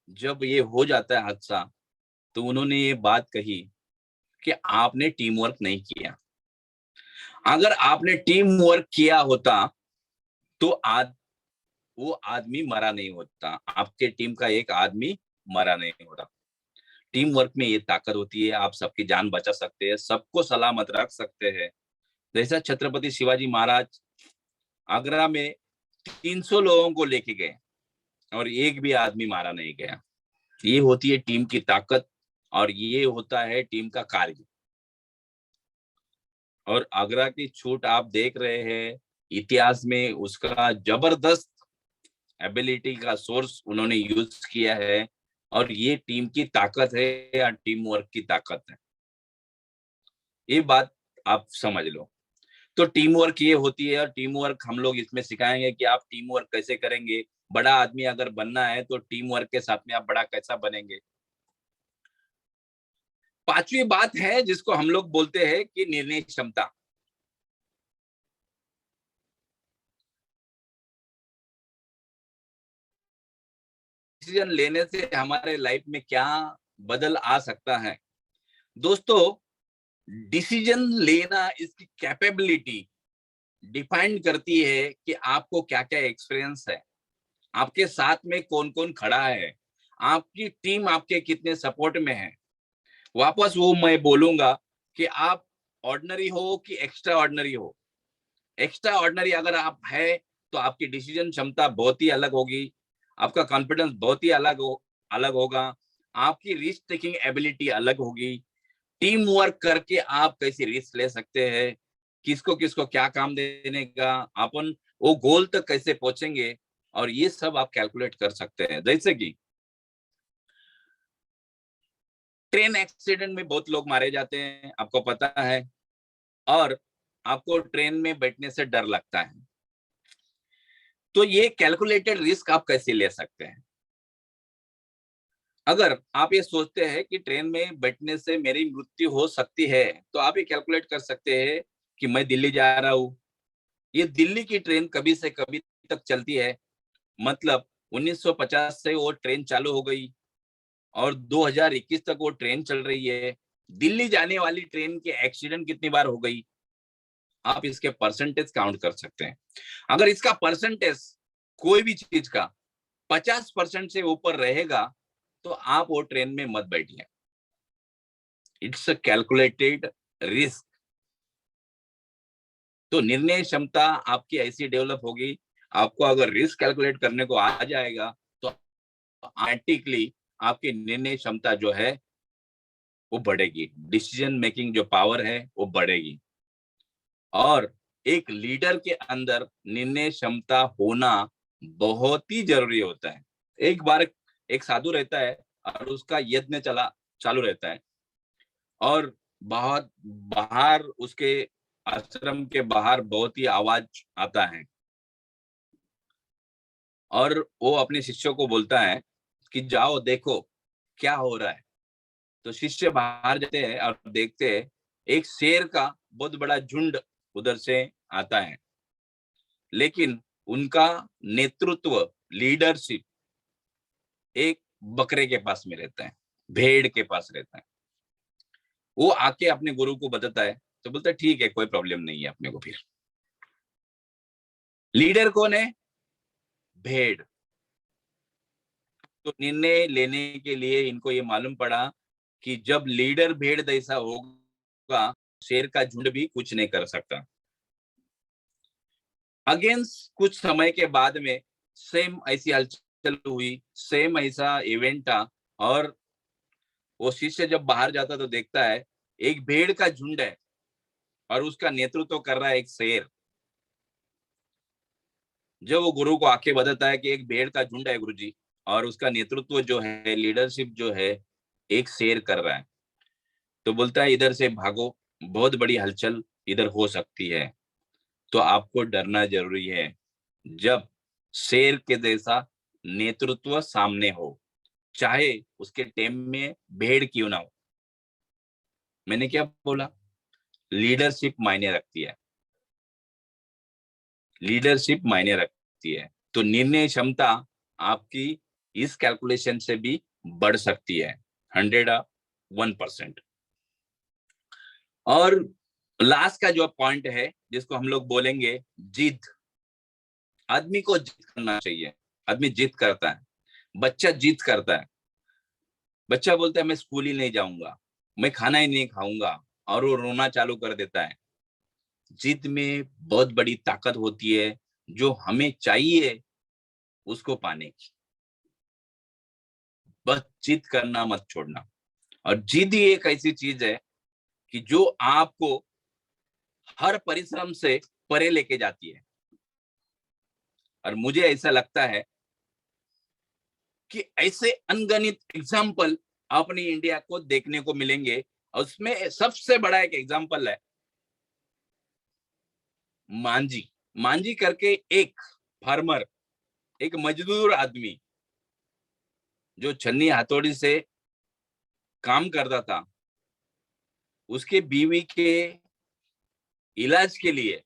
जब ये हो जाता है हादसा, तो उन्होंने ये बात कही कि आपने टीम वर्क नहीं किया। अगर आपने टीम वर्क किया होता तो वो आदमी मरा नहीं होता, आपके टीम का एक आदमी मरा नहीं होता। टीम वर्क में ये ताकत होती है, आप सबकी जान बचा सकते हैं, सबको सलामत रख सकते हैं। जैसा छत्रपति शिवाजी महाराज आगरा में 300 लोगों को लेके गए, और एक भी आदमी मारा नहीं गया। ये होती है टीम की ताकत और ये होता है टीम का कार्य। और आगरा की छूट आप देख रहे हैं, इतिहास में उसका जबरदस्त एबिलिटी का सोर्स उन्होंने यूज किया है और ये टीम की ताकत है या टीम वर्क की ताकत है, ये बात आप समझ लो। तो टीम वर्क ये होती है और टीम वर्क हम लोग इसमें सिखाएंगे कि आप टीम वर्क कैसे करेंगे। बड़ा आदमी अगर बनना है तो टीम वर्क के साथ में आप बड़ा कैसा बनेंगे। पांचवी बात है जिसको हम लोग बोलते हैं कि निर्णय क्षमता। डिसीजन लेने से हमारे लाइफ में क्या बदल आ सकता है। दोस्तों, डिसीजन लेना इसकी कैपेबिलिटी डिफाइन करती है कि आपको क्या क्या एक्सपीरियंस है, आपके साथ में कौन कौन खड़ा है, आपकी टीम आपके कितने सपोर्ट में है। वापस वो मैं बोलूंगा कि आप ऑर्डिनरी हो कि एक्स्ट्रा ऑर्डिनरी हो। एक्स्ट्रा ऑर्डिनरी अगर आप है तो आपकी डिसीजन क्षमता बहुत ही अलग होगी, आपका कॉन्फिडेंस बहुत ही अलग होगा, आपकी रिस्क टेकिंग एबिलिटी अलग होगी। टीम वर्क करके आप कैसे रिस्क ले सकते हैं, किसको किसको क्या काम देने का, अपन वो गोल तक कैसे पहुंचेंगे, और ये सब आप कैलकुलेट कर सकते हैं। जैसे कि ट्रेन एक्सीडेंट में बहुत लोग मारे जाते हैं, आपको पता है, और आपको ट्रेन में बैठने से डर लगता है। तो ये कैलकुलेटेड रिस्क आप कैसे ले सकते हैं। अगर आप ये सोचते हैं कि ट्रेन में बैठने से मेरी मृत्यु हो सकती है, तो आप ये कैलकुलेट कर सकते हैं कि मैं दिल्ली जा रहा हूं, ये दिल्ली की ट्रेन कभी से कभी तक चलती है, मतलब 1950 से वो ट्रेन चालू हो गई और 2021 तक वो ट्रेन चल रही है। दिल्ली जाने वाली ट्रेन के एक्सीडेंट कितनी बार हो गई, आप इसके परसेंटेज काउंट कर सकते हैं। अगर इसका परसेंटेज कोई भी चीज का 50% से ऊपर रहेगा तो आप वो ट्रेन में मत बैठिए। It's a calculated risk. तो निर्णय क्षमता आपकी ऐसी डेवलप होगी, आपको अगर रिस्क कैलकुलेट करने को आ जाएगा तो ऑटोमेटिकली आपकी निर्णय क्षमता जो है वो बढ़ेगी, डिसीजन मेकिंग जो पावर है वो बढ़ेगी। और एक लीडर के अंदर निर्णय क्षमता होना बहुत ही जरूरी होता है। एक बार एक साधु रहता है और उसका यज्ञ चालू रहता है, और बहुत बाहर उसके आश्रम के बाहर बहुत ही आवाज आता है, और वो अपने शिष्यों को बोलता है कि जाओ देखो क्या हो रहा है। तो शिष्य बाहर जाते हैं और देखते हैं एक शेर का बहुत बड़ा झुंड उधर से आता है, लेकिन उनका नेतृत्व, लीडरशिप एक बकरे के पास में रहता है, भेड़ के पास रहता है। वो आके अपने गुरु को बताता है, तो बोलता है ठीक है, कोई प्रॉब्लम नहीं है अपने को। फिर लीडर कौन है? भेड़। तो निर्णय लेने के लिए इनको ये मालूम पड़ा कि जब लीडर भेड़ जैसा होगा, शेर का झुंड भी कुछ नहीं कर सकता। अगेंस्ट कुछ समय के बाद में सेम ऐसी हलचल हुई, सेम ऐसा इवेंट था, और वो शिष्य जब बाहर जाता तो देखता है एक भेड़ का झुंड है और उसका नेतृत्व कर रहा है एक शेर। जब वो गुरु को आके बताता है कि एक भेड़ का झुंड है गुरुजी, और उसका नेतृत्व जो है, लीडरशिप जो है, एक शेर कर रहा है, तो बोलता है इधर से भागो, बहुत बड़ी हलचल इधर हो सकती है। तो आपको डरना जरूरी है जब शेर के जैसा नेतृत्व सामने हो, चाहे उसके टीम में भेड़ क्यों ना हो। मैंने क्या बोला? लीडरशिप मायने रखती है, लीडरशिप मायने रखती है। तो निर्णय क्षमता आपकी इस कैलकुलेशन से भी बढ़ सकती है, 101%। और लास्ट का जो पॉइंट है जिसको हम लोग बोलेंगे जिद। आदमी को जिद करना चाहिए। आदमी जिद करता है, बच्चा जिद करता है। बच्चा बोलता है मैं स्कूल ही नहीं जाऊंगा, मैं खाना ही नहीं खाऊंगा, और वो रोना चालू कर देता है। जिद में बहुत बड़ी ताकत होती है जो हमें चाहिए उसको पाने की। बस जिद करना मत छोड़ना। और जिद ही एक ऐसी चीज है कि जो आपको हर परिश्रम से परे लेके जाती है। और मुझे ऐसा लगता है कि ऐसे अनगणित एग्जाम्पल अपनी इंडिया को देखने को मिलेंगे। और उसमें सबसे बड़ा एक एग्जाम्पल है मांझी। मांझी करके एक फार्मर, एक मजदूर आदमी जो छन्नी हथौड़ी से काम करता था, उसके बीवी के इलाज के लिए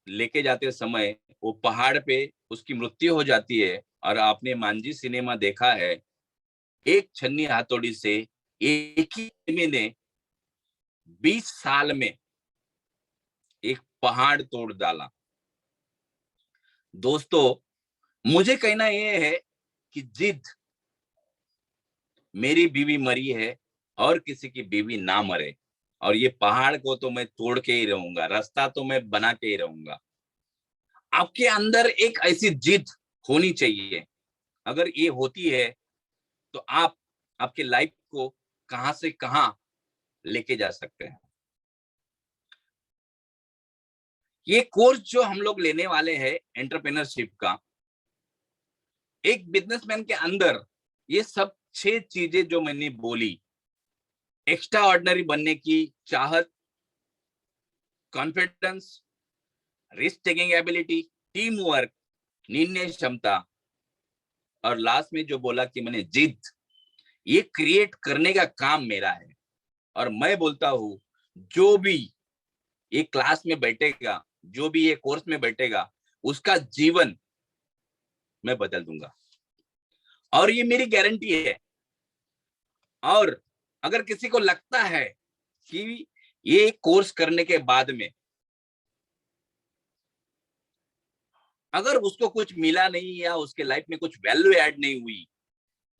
लेके जाते समय वो पहाड़ पे उसकी मृत्यु हो जाती है। और आपने मांझी सिनेमा देखा है, एक छन्नी हथौड़ी से एक ही आदमी ने 20 साल में एक पहाड़ तोड़ डाला। दोस्तों, मुझे कहना यह है कि जिद, मेरी बीवी मरी है और किसी की बीवी ना मरे, और ये पहाड़ को तो मैं तोड़ के ही रहूंगा, रास्ता तो मैं बना के ही रहूंगा। आपके अंदर एक ऐसी जिद होनी चाहिए। अगर ये होती है तो आप आपके लाइफ को कहां से कहां लेके जा सकते हैं। ये कोर्स जो हम लोग लेने वाले हैं एंटरप्रेन्योरशिप का, एक बिजनेसमैन के अंदर ये सब 6 चीजें जो मैंने बोली, एक्स्ट्रा ऑर्डिनरी बनने की चाहत, confidence, risk taking ability, team work, निर्णय क्षमता, और लास्ट में जो बोला कि मैंने जिद, ये क्रिएट करने का काम मेरा है। और मैं बोलता हूं, जो भी ये क्लास में बैठेगा, जो भी ये कोर्स में बैठेगा, उसका जीवन मैं बदल दूंगा, और ये मेरी गारंटी है। और अगर किसी को लगता है कि ये कोर्स करने के बाद में अगर उसको कुछ मिला नहीं या उसके लाइफ में कुछ वैल्यू ऐड नहीं हुई,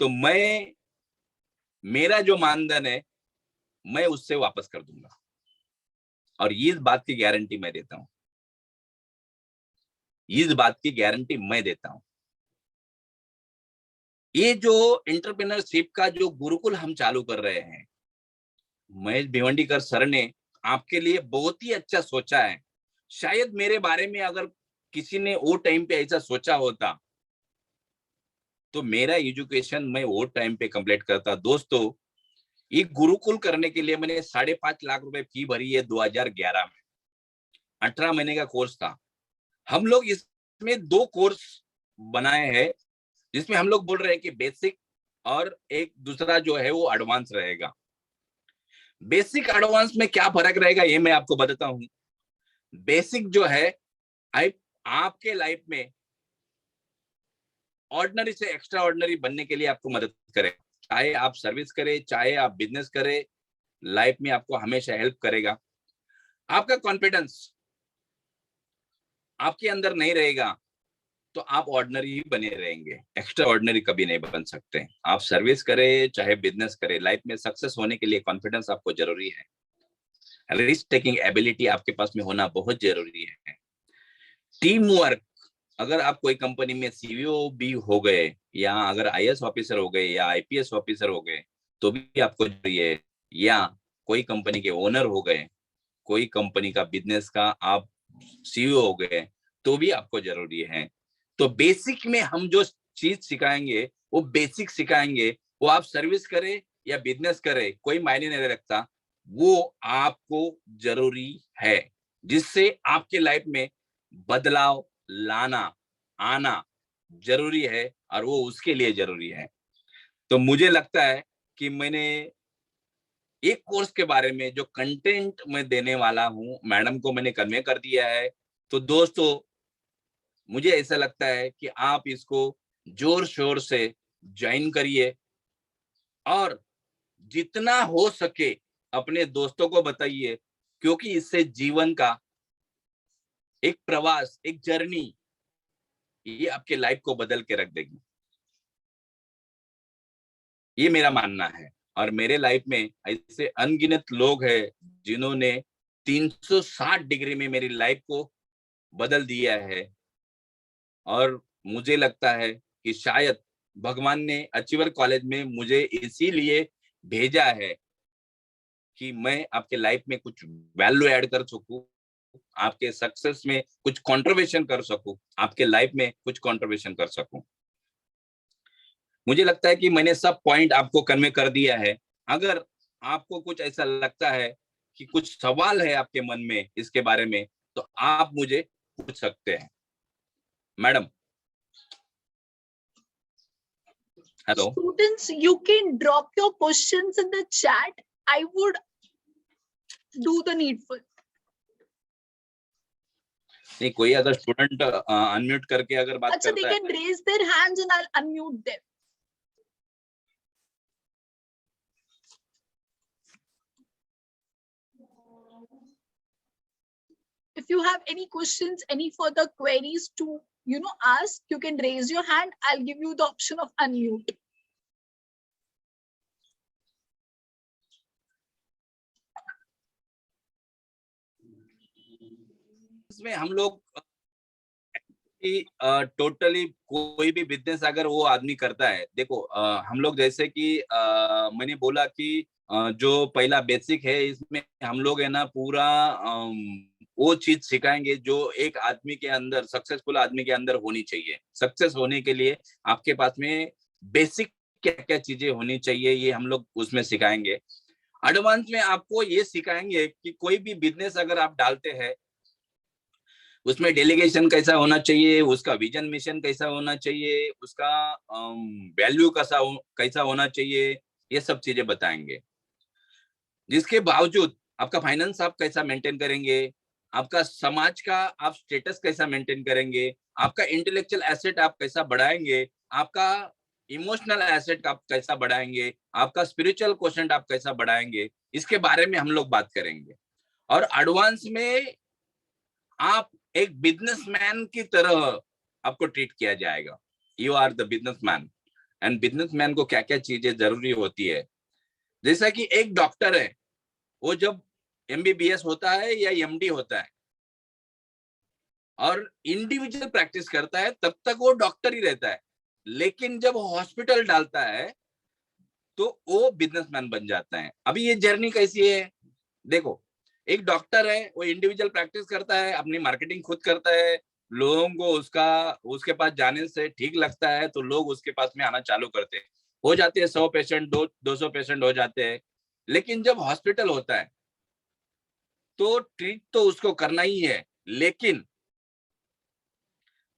तो मेरा जो मानदंड है, मैं उससे वापस कर दूंगा। और इस बात की गारंटी मैं देता हूं, इस बात की गारंटी मैं देता हूं। ये जो एंटरप्रेन्योरशिप का जो गुरुकुल हम चालू कर रहे हैं, महेश भिवंडीकर सर ने आपके लिए बहुत ही अच्छा सोचा है। शायद मेरे बारे में अगर किसी ने वो टाइम पे ऐसा सोचा होता, तो मेरा एजुकेशन मैं वो टाइम पे कंप्लीट करता। दोस्तों, ये गुरुकुल करने के लिए मैंने 5.5 लाख रुपए फी भरी है 2011 में। 18 महीने का कोर्स था। हम लोग इसमें 2 कोर्स बनाए हैं, जिसमें हम लोग बोल रहे हैं कि बेसिक और एक दूसरा जो है वो एडवांस रहेगा। बेसिक एडवांस में क्या फर्क रहेगा ये मैं आपको बताता हूँ। बेसिक जो है, आपके लाइफ में ऑर्डिनरी से एक्स्ट्रा ऑर्डिनरी बनने के लिए आपको मदद करे। चाहे आप सर्विस करें, चाहे आप बिजनेस करें, लाइफ में आपको हमेशा हेल्प करेगा। आपका कॉन्फिडेंस आपके अंदर नहीं रहेगा तो आप ऑर्डिनरी ही बने रहेंगे, एक्स्ट्रा ऑर्डिनरी कभी नहीं बन सकते। आप सर्विस करें चाहे बिजनेस करें, लाइफ में सक्सेस होने के लिए कॉन्फिडेंस आपको जरूरी है। रिस्क टेकिंग एबिलिटी आपके पास में होना बहुत जरूरी है। टीम वर्क, अगर आप कोई कंपनी में सीईओ भी हो गए, या अगर आईएएस ऑफिसर हो गए, या आईपीएस ऑफिसर हो गए, तो भी आपको जरूरी है। या कोई कंपनी के ओनर हो गए, कोई कंपनी का बिजनेस का आप सीईओ हो गए, तो भी आपको जरूरी है। तो बेसिक में हम जो चीज सिखाएंगे वो बेसिक सिखाएंगे। वो आप सर्विस करें या बिजनेस करें, कोई मायने नहीं रखता, वो आपको जरूरी है, जिससे आपके लाइफ में बदलाव लाना आना जरूरी है, और वो उसके लिए जरूरी है। तो मुझे लगता है कि मैंने एक कोर्स के बारे में जो कंटेंट मैं देने वाला हूं, मैडम को मैंने कन्वे कर दिया है। तो दोस्तों, मुझे ऐसा लगता है कि आप इसको जोर शोर से ज्वाइन करिए, और जितना हो सके अपने दोस्तों को बताइए, क्योंकि इससे जीवन का एक प्रवास, एक जर्नी, ये आपके लाइफ को बदल के रख देगी। ये मेरा मानना है। और मेरे लाइफ में ऐसे अनगिनत लोग हैं जिन्होंने 360 डिग्री में मेरी लाइफ को बदल दिया है। और मुझे लगता है कि शायद भगवान ने अचीवर कॉलेज में मुझे इसीलिए भेजा है कि मैं आपके लाइफ में कुछ वैल्यू ऐड कर सकूं, आपके सक्सेस में कुछ कंट्रीब्यूशन कर सकूं, आपके लाइफ में कुछ कंट्रीब्यूशन कर सकूं। मुझे लगता है कि मैंने सब पॉइंट आपको कन्वे कर दिया है। अगर आपको कुछ ऐसा लगता है कि कुछ सवाल है आपके मन में इसके बारे में, तो आप मुझे पूछ सकते हैं। Madam, hello. Students, you can drop your questions in the chat. I would do the needful. नहीं, कोई अगर स्टूडेंट अनम्यूट करके अगर बात अच्छा, they करता है, can raise their hands and I'll unmute them. If you have any questions, any further queries to, ask, you can raise your hand. I'll give you the option of unmute. इसमें हम लोग totally कोई भी business अगर वो आदमी करता है, देखो हम लोग जैसे कि मैंने बोला कि जो पहला बेसिक है, इसमें हम लोग है ना पूरा वो चीज सिखाएंगे जो एक आदमी के अंदर, सक्सेसफुल आदमी के अंदर होनी चाहिए। सक्सेस होने के लिए आपके पास में बेसिक क्या क्या चीजें होनी चाहिए, ये हम लोग उसमें सिखाएंगे। एडवांस में आपको ये सिखाएंगे कि कोई भी बिजनेस अगर आप डालते हैं, उसमें डेलीगेशन कैसा होना चाहिए, उसका विजन मिशन कैसा होना चाहिए, उसका वैल्यू कैसा होना चाहिए, ये सब चीजें बताएंगे। जिसके बावजूद आपका फाइनेंस आप कैसा मेंटेन करेंगे, आपका समाज का आप स्टेटस कैसा मेंटेन करेंगे, आपका इंटेलेक्चुअल एसेट आप कैसा बढ़ाएंगे, आपका इमोशनल एसेट आप कैसा बढ़ाएंगे, आपका स्पिरिचुअल क्वोशंट आप कैसा बढ़ाएंगे, इसके बारे में हम लोग बात करेंगे। और एडवांस में आप एक बिजनेसमैन की तरह आपको ट्रीट किया जाएगा। You are the businessman, and businessman को क्या क्या चीजें जरूरी होती है। जैसा कि एक डॉक्टर है, वो जब एमबीबीएस होता है या एमडी होता है और इंडिविजुअल प्रैक्टिस करता है, तब तक वो डॉक्टर ही रहता है। लेकिन जब हॉस्पिटल डालता है तो वो बिजनेसमैन बन जाता है। अभी ये जर्नी कैसी है, देखो, एक डॉक्टर है, वो इंडिविजुअल प्रैक्टिस करता है, अपनी मार्केटिंग खुद करता है, लोगों को उसके पास जाने से ठीक लगता है तो लोग उसके पास में आना चालू करते हैं। हो जाते हैं 100 पेशेंट, 200 पेशेंट हो जाते हैं। लेकिन जब हॉस्पिटल होता है तो ट्रीट तो उसको करना ही है, लेकिन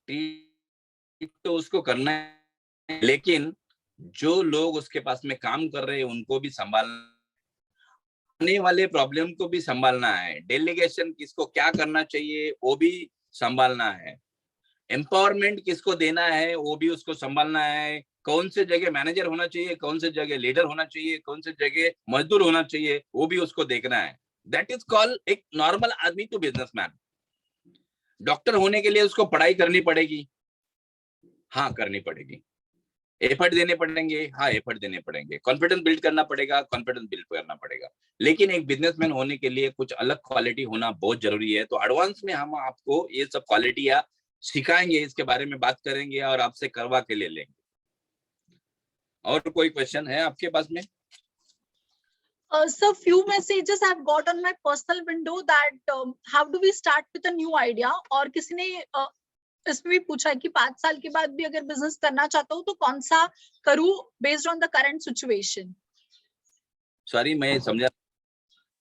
ट्रीट तो उसको करना है, लेकिन जो लोग उसके पास में काम कर रहे हैं उनको भी संभालना, आने वाले प्रॉब्लम को भी संभालना है, डेलीगेशन किसको क्या करना चाहिए वो भी संभालना है, एम्पावरमेंट किसको देना है वो भी उसको संभालना है, कौन से जगह मैनेजर होना चाहिए, कौन से जगह लीडर होना चाहिए, कौन से जगह मजदूर होना चाहिए, वो भी उसको देखना है। दैट इज कॉल्ड एक नॉर्मल आदमी टू बिजनेसमैन। डॉक्टर होने के लिए उसको पढ़ाई करनी पड़ेगी, हाँ करनी पड़ेगी, एफर्ट देने पड़ेंगे, हाँ एफर्ट देने पड़ेंगे, कॉन्फिडेंस बिल्ड करना पड़ेगा, कॉन्फिडेंस बिल्ड करना पड़ेगा। लेकिन एक बिजनेसमैन होने के लिए कुछ अलग क्वालिटी होना बहुत जरूरी है। तो एडवांस में हम आपको ये सब क्वालिटियां सिखाएंगे, इसके बारे में बात करेंगे और आपसे करवा के ले लेंगे। और कोई क्वेश्चन है आपके पास में? So few messages I've got on my personal window that how do we start with a new idea? और किसी ने इसमें भी पूछा है कि 5 साल के बाद भी अगर बिजनेस करना चाहता हूँ तो कौन सा करूँ based on the current situation. Sorry, मैं समझा।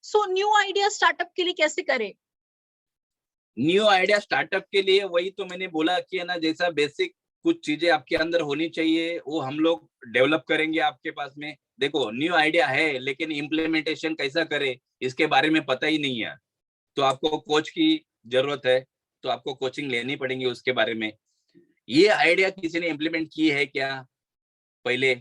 सो न्यू आइडिया स्टार्टअप के लिए कैसे करें? न्यू आइडिया स्टार्टअप के लिए वही तो मैंने बोला कि है ना, जैसा बेसिक कुछ चीजें आपके अंदर होनी चाहिए वो हम लोग डेवलप करेंगे आपके पास में। देखो, न्यू आइडिया है लेकिन इम्प्लीमेंटेशन कैसा करे इसके बारे में पता ही नहीं है, तो आपको कोच की जरूरत है, तो आपको कोचिंग लेनी पड़ेगी उसके बारे में। ये आइडिया किसी ने इम्प्लीमेंट की है क्या पहले,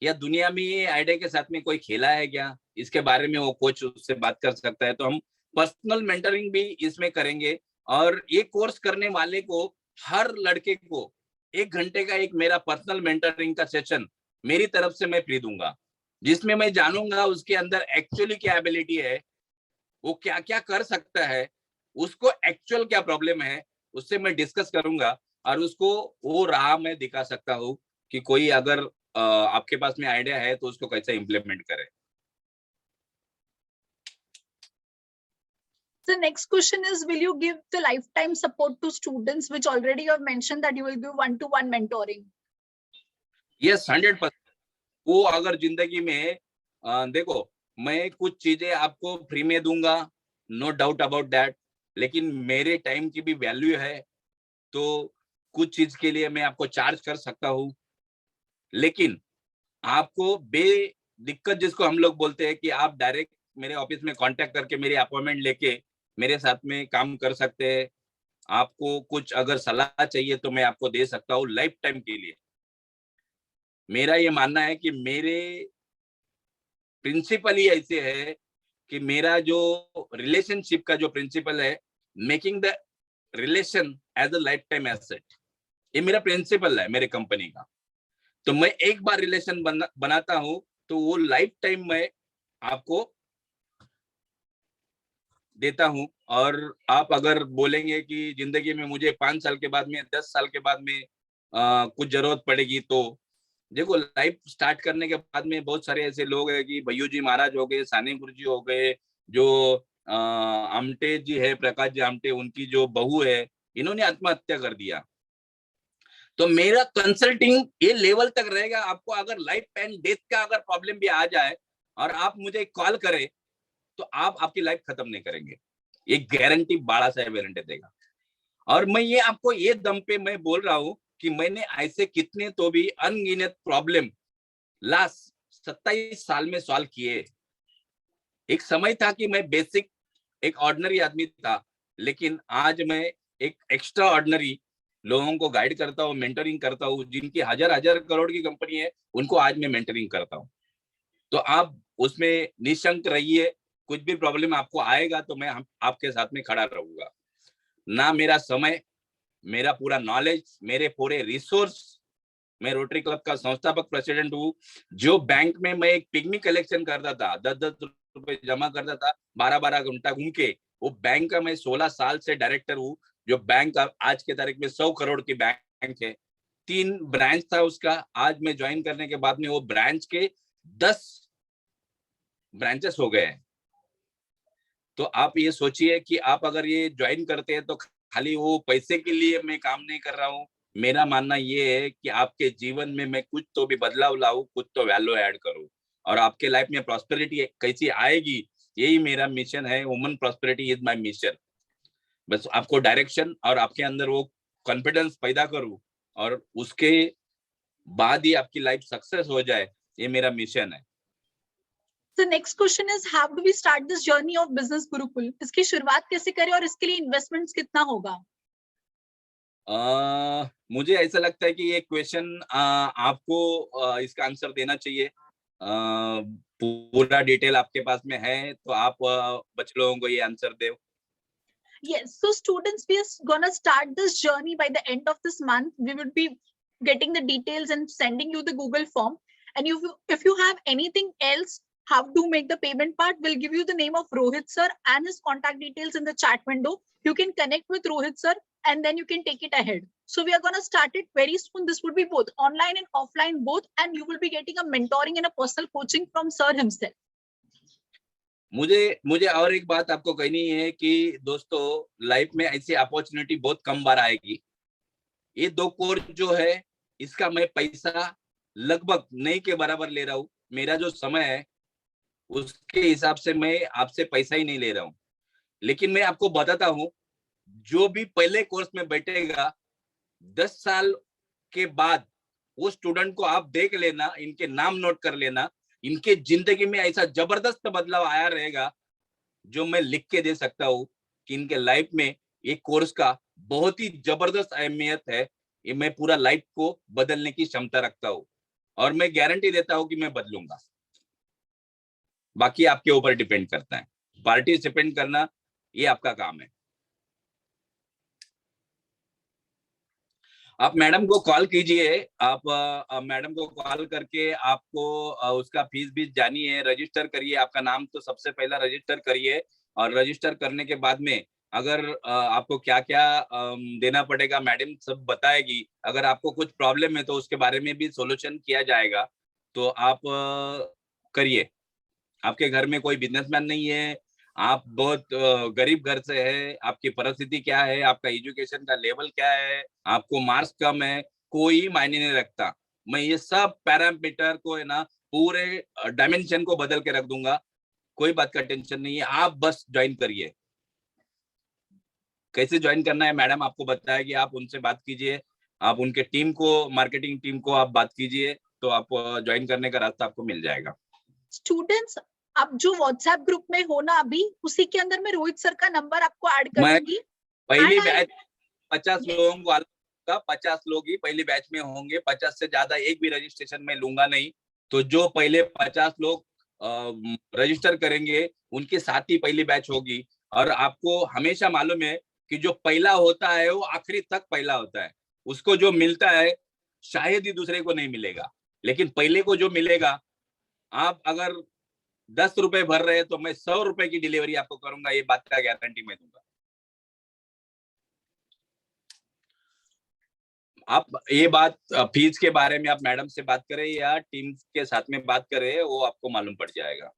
या दुनिया में ये आइडिया के साथ में कोई खेला है क्या, इसके बारे में वो कोच उससे बात कर सकता है। तो हम पर्सनल मेंटरिंग भी इसमें करेंगे। और ये कोर्स करने वाले को, हर लड़के को 1 घंटे का एक मेरा पर्सनल मेंटरिंग का सेशन मेरी तरफ से मैं फ्री दूंगा, जिसमें मैं जानूंगा उसके अंदर एक्चुअली क्या एबिलिटी है, वो क्या क्या कर सकता है, उसको एक्चुअल क्या प्रॉब्लम है, उससे मैं डिस्कस करूंगा और उसको वो राह मैं दिखा सकता हूँ कि कोई अगर आपके पास में आइडिया है तो उसको कैसे इम्प्लीमेंट करें. The next question is, will you give the lifetime support to students, which already you have mentioned that you will give one-to-one mentoring? Yes, 100%. वो अगर जिंदगी में देखो, मैं कुछ चीजें आपको फ्री में दूंगा, नो डाउट अबाउट दैट, लेकिन मेरे टाइम की भी वैल्यू है, तो कुछ चीज के लिए मैं आपको चार्ज कर सकता हूँ. लेकिन आपको दिक्कत जिसको हम लोग बोलते हैं कि आप डायरेक्ट मेरे ऑफिस में कांटेक्ट करके मेरी अपॉइंटमेंट लेके मेरे साथ में काम कर सकते हैं. आपको कुछ अगर सलाह चाहिए तो मैं आपको दे सकता हूँ लाइफ टाइम के लिए. मेरा ये मानना है कि मेरे प्रिंसिपल ही ऐसे है कि मेरा जो रिलेशनशिप का जो प्रिंसिपल है, making the relation as a lifetime asset, ये मेरा प्रिंसिपल है मेरे कंपनी का. तो मैं एक बार रिलेशन बनाता हूं तो वो लाइफ टाइम में आपको देता हूं. और आप अगर बोलेंगे कि जिंदगी में मुझे 5 साल के बाद में 10 साल के बाद में कुछ जरूरत पड़ेगी, तो देखो लाइफ स्टार्ट करने के बाद में बहुत सारे ऐसे लोग हैं कि भैयू जी महाराज हो गए, साने गुरुजी हो गए, जो आमटे जी है, प्रकाश जी आमटे, उनकी जो बहू है, इन्होंने आत्महत्या कर दिया. तो मेरा कंसल्टिंग ये लेवल तक रहेगा. आपको अगर लाइफ एंड डेथ का अगर प्रॉब्लम भी आ जाए और आप मुझे कॉल करें तो आप आपकी लाइफ खत्म नहीं करेंगे, ये गारंटी बाड़ा साहेब वारंटी देगा. और मैं ये आपको ये दम पे मैं बोल रहा हूँ कि मैंने ऐसे कितने तो भी अनगिनत प्रॉब्लम लास्ट 27 साल में सॉल्व किए. एक समय था कि मैं बेसिक एक ऑर्डिनरी आदमी था, लेकिन आज मैं एक एक्स्ट्रा ऑर्डिनरी लोगों को गाइड करता हूँ, मेंटरिंग करता हूँ. जिनकी हजार हजार करोड़ की कंपनी है, उनको आज मैं मेंटरिंग करता हूँ. तो आप उसमें निशंक रहिए. कुछ भी प्रॉब्लम आपको आएगा तो मैं आपके साथ में खड़ा रहूंगा. ना मेरा समय, मेरा पूरा नॉलेज, मेरे पूरे रिसोर्स. मैं रोटरी क्लब का संस्थापक प्रेसिडेंट हूँ. जो बैंक में मैं एक पिग्मी कलेक्शन करता था, 10-10 रुपए जमा करता था, 12-12 घंटा घूम के, वो बैंक का मैं 16 साल से डायरेक्टर हूँ. जो बैंक आज के तारीख में 100 करोड़ की बैंक है. 3 ब्रांच था उसका. आज मैं ज्वाइन करने के बाद में वो ब्रांच के 10 ब्रांचेस हो गए हैं. तो आप ये सोचिए कि आप अगर ये ज्वाइन करते हैं तो खाली वो पैसे के लिए मैं काम नहीं कर रहा हूँ. मेरा मानना ये है कि आपके जीवन में मैं कुछ तो भी बदलाव लाऊं, कुछ तो वैल्यू ऐड करूं, और आपके लाइफ में प्रॉस्पेरिटी कैसी आएगी, यही मेरा मिशन है. Woman prosperity is my mission. बस आपको डायरेक्शन और आपके अंदर वो कॉन्फिडेंस पैदा करूं, और उसके बाद ही आपकी लाइफ सक्सेस हो जाए, ये मेरा मिशन है. The next question is, how do we start this journey of business Gurukul? इसकी शुरुआत कैसे करें और इसके लिए इन्वेस्टमेंट्स कितना होगा? मुझे ऐसा लगता है कि ये क्वेश्चन आपको इसका आंसर देना चाहिए. पूरा डिटेल आपके पास में है तो आप बच्चे लोगों को ये answer they. Yes, so students, we are gonna start this journey by the end of this month. We will be getting the details and sending you the Google form. And if you have anything else, how to make the payment part, we'll give you the name of Rohit sir and his contact details in the chat window. You can connect with Rohit sir and then you can take it ahead. So we are gonna start it very soon. This will be both online and offline both, and you will be getting a mentoring and a personal coaching from sir himself. मुझे और एक बात आपको कहनी है कि दोस्तों, life में ऐसी अपॉर्चुनिटी बहुत कम बार आएगी. ये 2 कोर्स जो है, इसका मैं पैसा लगभग नहीं के बराबर ले रहा हूँ. मेरा जो समय है उसके हिसाब से मैं आपसे पैसा ही नहीं ले रहा हूँ. लेकिन मैं आपको बताता हूँ, जो भी पहले कोर्स में बैठेगा, 10 साल के बाद वो स्टूडेंट को आप देख लेना, इनके नाम नोट कर लेना. इनके जिंदगी में ऐसा जबरदस्त बदलाव आया रहेगा जो मैं लिख के दे सकता हूँ कि इनके लाइफ में ये कोर्स का बहुत ही जबरदस्त अहमियत है. ये मैं पूरा लाइफ को बदलने की क्षमता रखता हूँ, और मैं गारंटी देता हूँ कि मैं बदलूंगा. बाकी आपके ऊपर डिपेंड करता है. पार्टिसिपेट करना ये आपका काम है. आप मैडम को कॉल कीजिए. आप मैडम को कॉल करके आपको उसका फीस भी जानिए, रजिस्टर करिए. आपका नाम तो सबसे पहला रजिस्टर करिए, और रजिस्टर करने के बाद में अगर आपको क्या क्या देना पड़ेगा मैडम सब बताएगी। अगर आपको कुछ प्रॉब्लम है तो उसके बारे में भी सॉल्यूशन किया जाएगा। तो आप करिए। आपके घर में कोई बिजनेसमैन नहीं है, आप बहुत गरीब घर से है, आपकी परिस्थिति क्या है, आपका एजुकेशन का लेवल क्या है, आपको मार्क्स कम है, कोई मायने नहीं रखता। मैं ये सब पैरामीटर को है ना पूरे डायमेंशन को बदल के रख दूंगा। कोई बात का टेंशन नहीं है, आप बस ज्वाइन करिए। कैसे ज्वाइन करना है मैडम आपको बताएगी, आप उनसे बात कीजिए, आप उनके टीम को, मार्केटिंग टीम को आप बात कीजिए, तो आप ज्वाइन करने का रास्ता आपको मिल जाएगा। स्टूडेंट्स, आप जो व्हाट्सएप ग्रुप में हो ना अभी, उसी के अंदर मैं रोहित सर का नंबर आपको ऐड कर मैं दूंगी। पहली And I- बैच 50 Yes. लोगों को का 50 लोग ही पहली बैच में होंगे। 50 से ज्यादा एक भी रजिस्ट्रेशन में लूंगा नहीं। तो जो पहले 50 लोग रजिस्टर करेंगे उनके साथ ही पहली बैच होगी। और आपको हमेशा मालूम है कि जो पहला होता है वो आखिरी तक पहला होता है। उसको जो मिलता है शायद ही दूसरे को नहीं मिलेगा, लेकिन पहले को जो मिलेगा, आप अगर 10 रुपए भर रहे हैं तो मैं 100 रुपए की डिलीवरी आपको करूंगा, ये बात का गारंटी मैं दूंगा। आप ये बात फीस के बारे में आप मैडम से बात करें या टीम के साथ में बात करें, वो आपको मालूम पड़ जाएगा।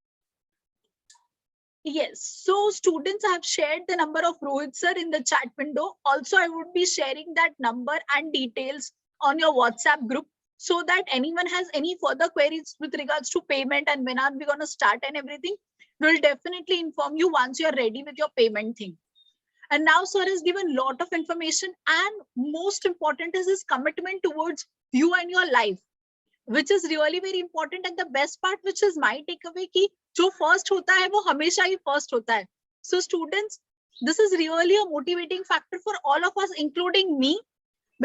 Yes, so students, I have shared the number of Rohit sir in the chat window. Also, I would be sharing that number and details on your WhatsApp group so that anyone has any further queries with regards to payment and when are we going to start and everything, we'll definitely inform you once you're ready with your payment thing. And now sir has given lot of information, and most important is his commitment towards you and your life, which is really very important. And the best part, which is my takeaway, कि जो first होता है वो हमेशा ही first होता है. So students, this is really a motivating factor for all of us, including me,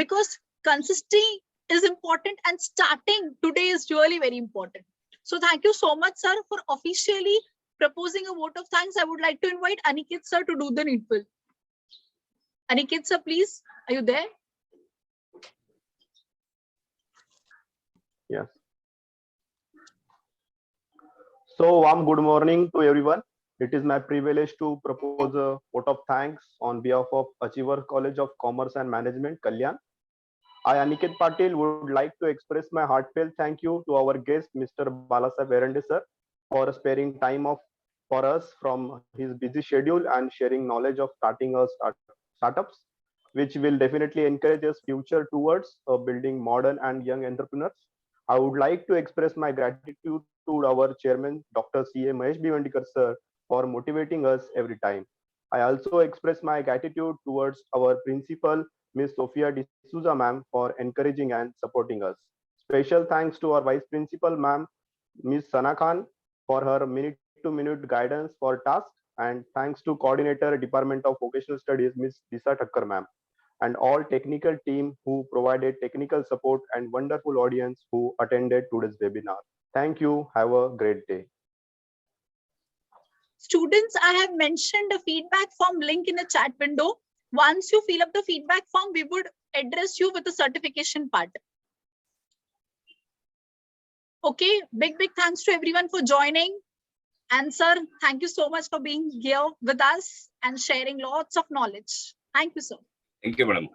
because consistency is important and starting today is really very important. So thank you so much, sir, for officially proposing a vote of thanks. I would like to invite Aniket sir to do the needful. Aniket sir, please, are you there? Yes. So warm good morning to everyone. It is my privilege to propose a vote of thanks on behalf of Achievers College of Commerce and Management, Kalyan. I, Aniket Patil, would like to express my heartfelt thank you to our guest, Mr. Balasaheb Erande sir, for sparing time for us from his busy schedule and sharing knowledge of starting our startups, which will definitely encourage us future towards building modern and young entrepreneurs. I would like to express my gratitude to our chairman, Dr. C.A. Mahesh Bhivandikar sir, for motivating us every time. I also express my gratitude towards our principal, Ms. Sophia D'Souza ma'am, for encouraging and supporting us. Special thanks to our vice principal ma'am, Ms. Sana Khan, for her minute-to-minute guidance for tasks, and thanks to coordinator, Department of Vocational Studies, Ms. Disa Thakkar ma'am, and all technical team who provided technical support and wonderful audience who attended today's webinar. Thank you. Have a great day. Students, I have mentioned a feedback form link in the chat window. Once you fill up the feedback form, we would address you with the certification part. Okay, big thanks to everyone for joining. And sir, thank you so much for being here with us and sharing lots of knowledge. Thank you, sir. Thank you, madam.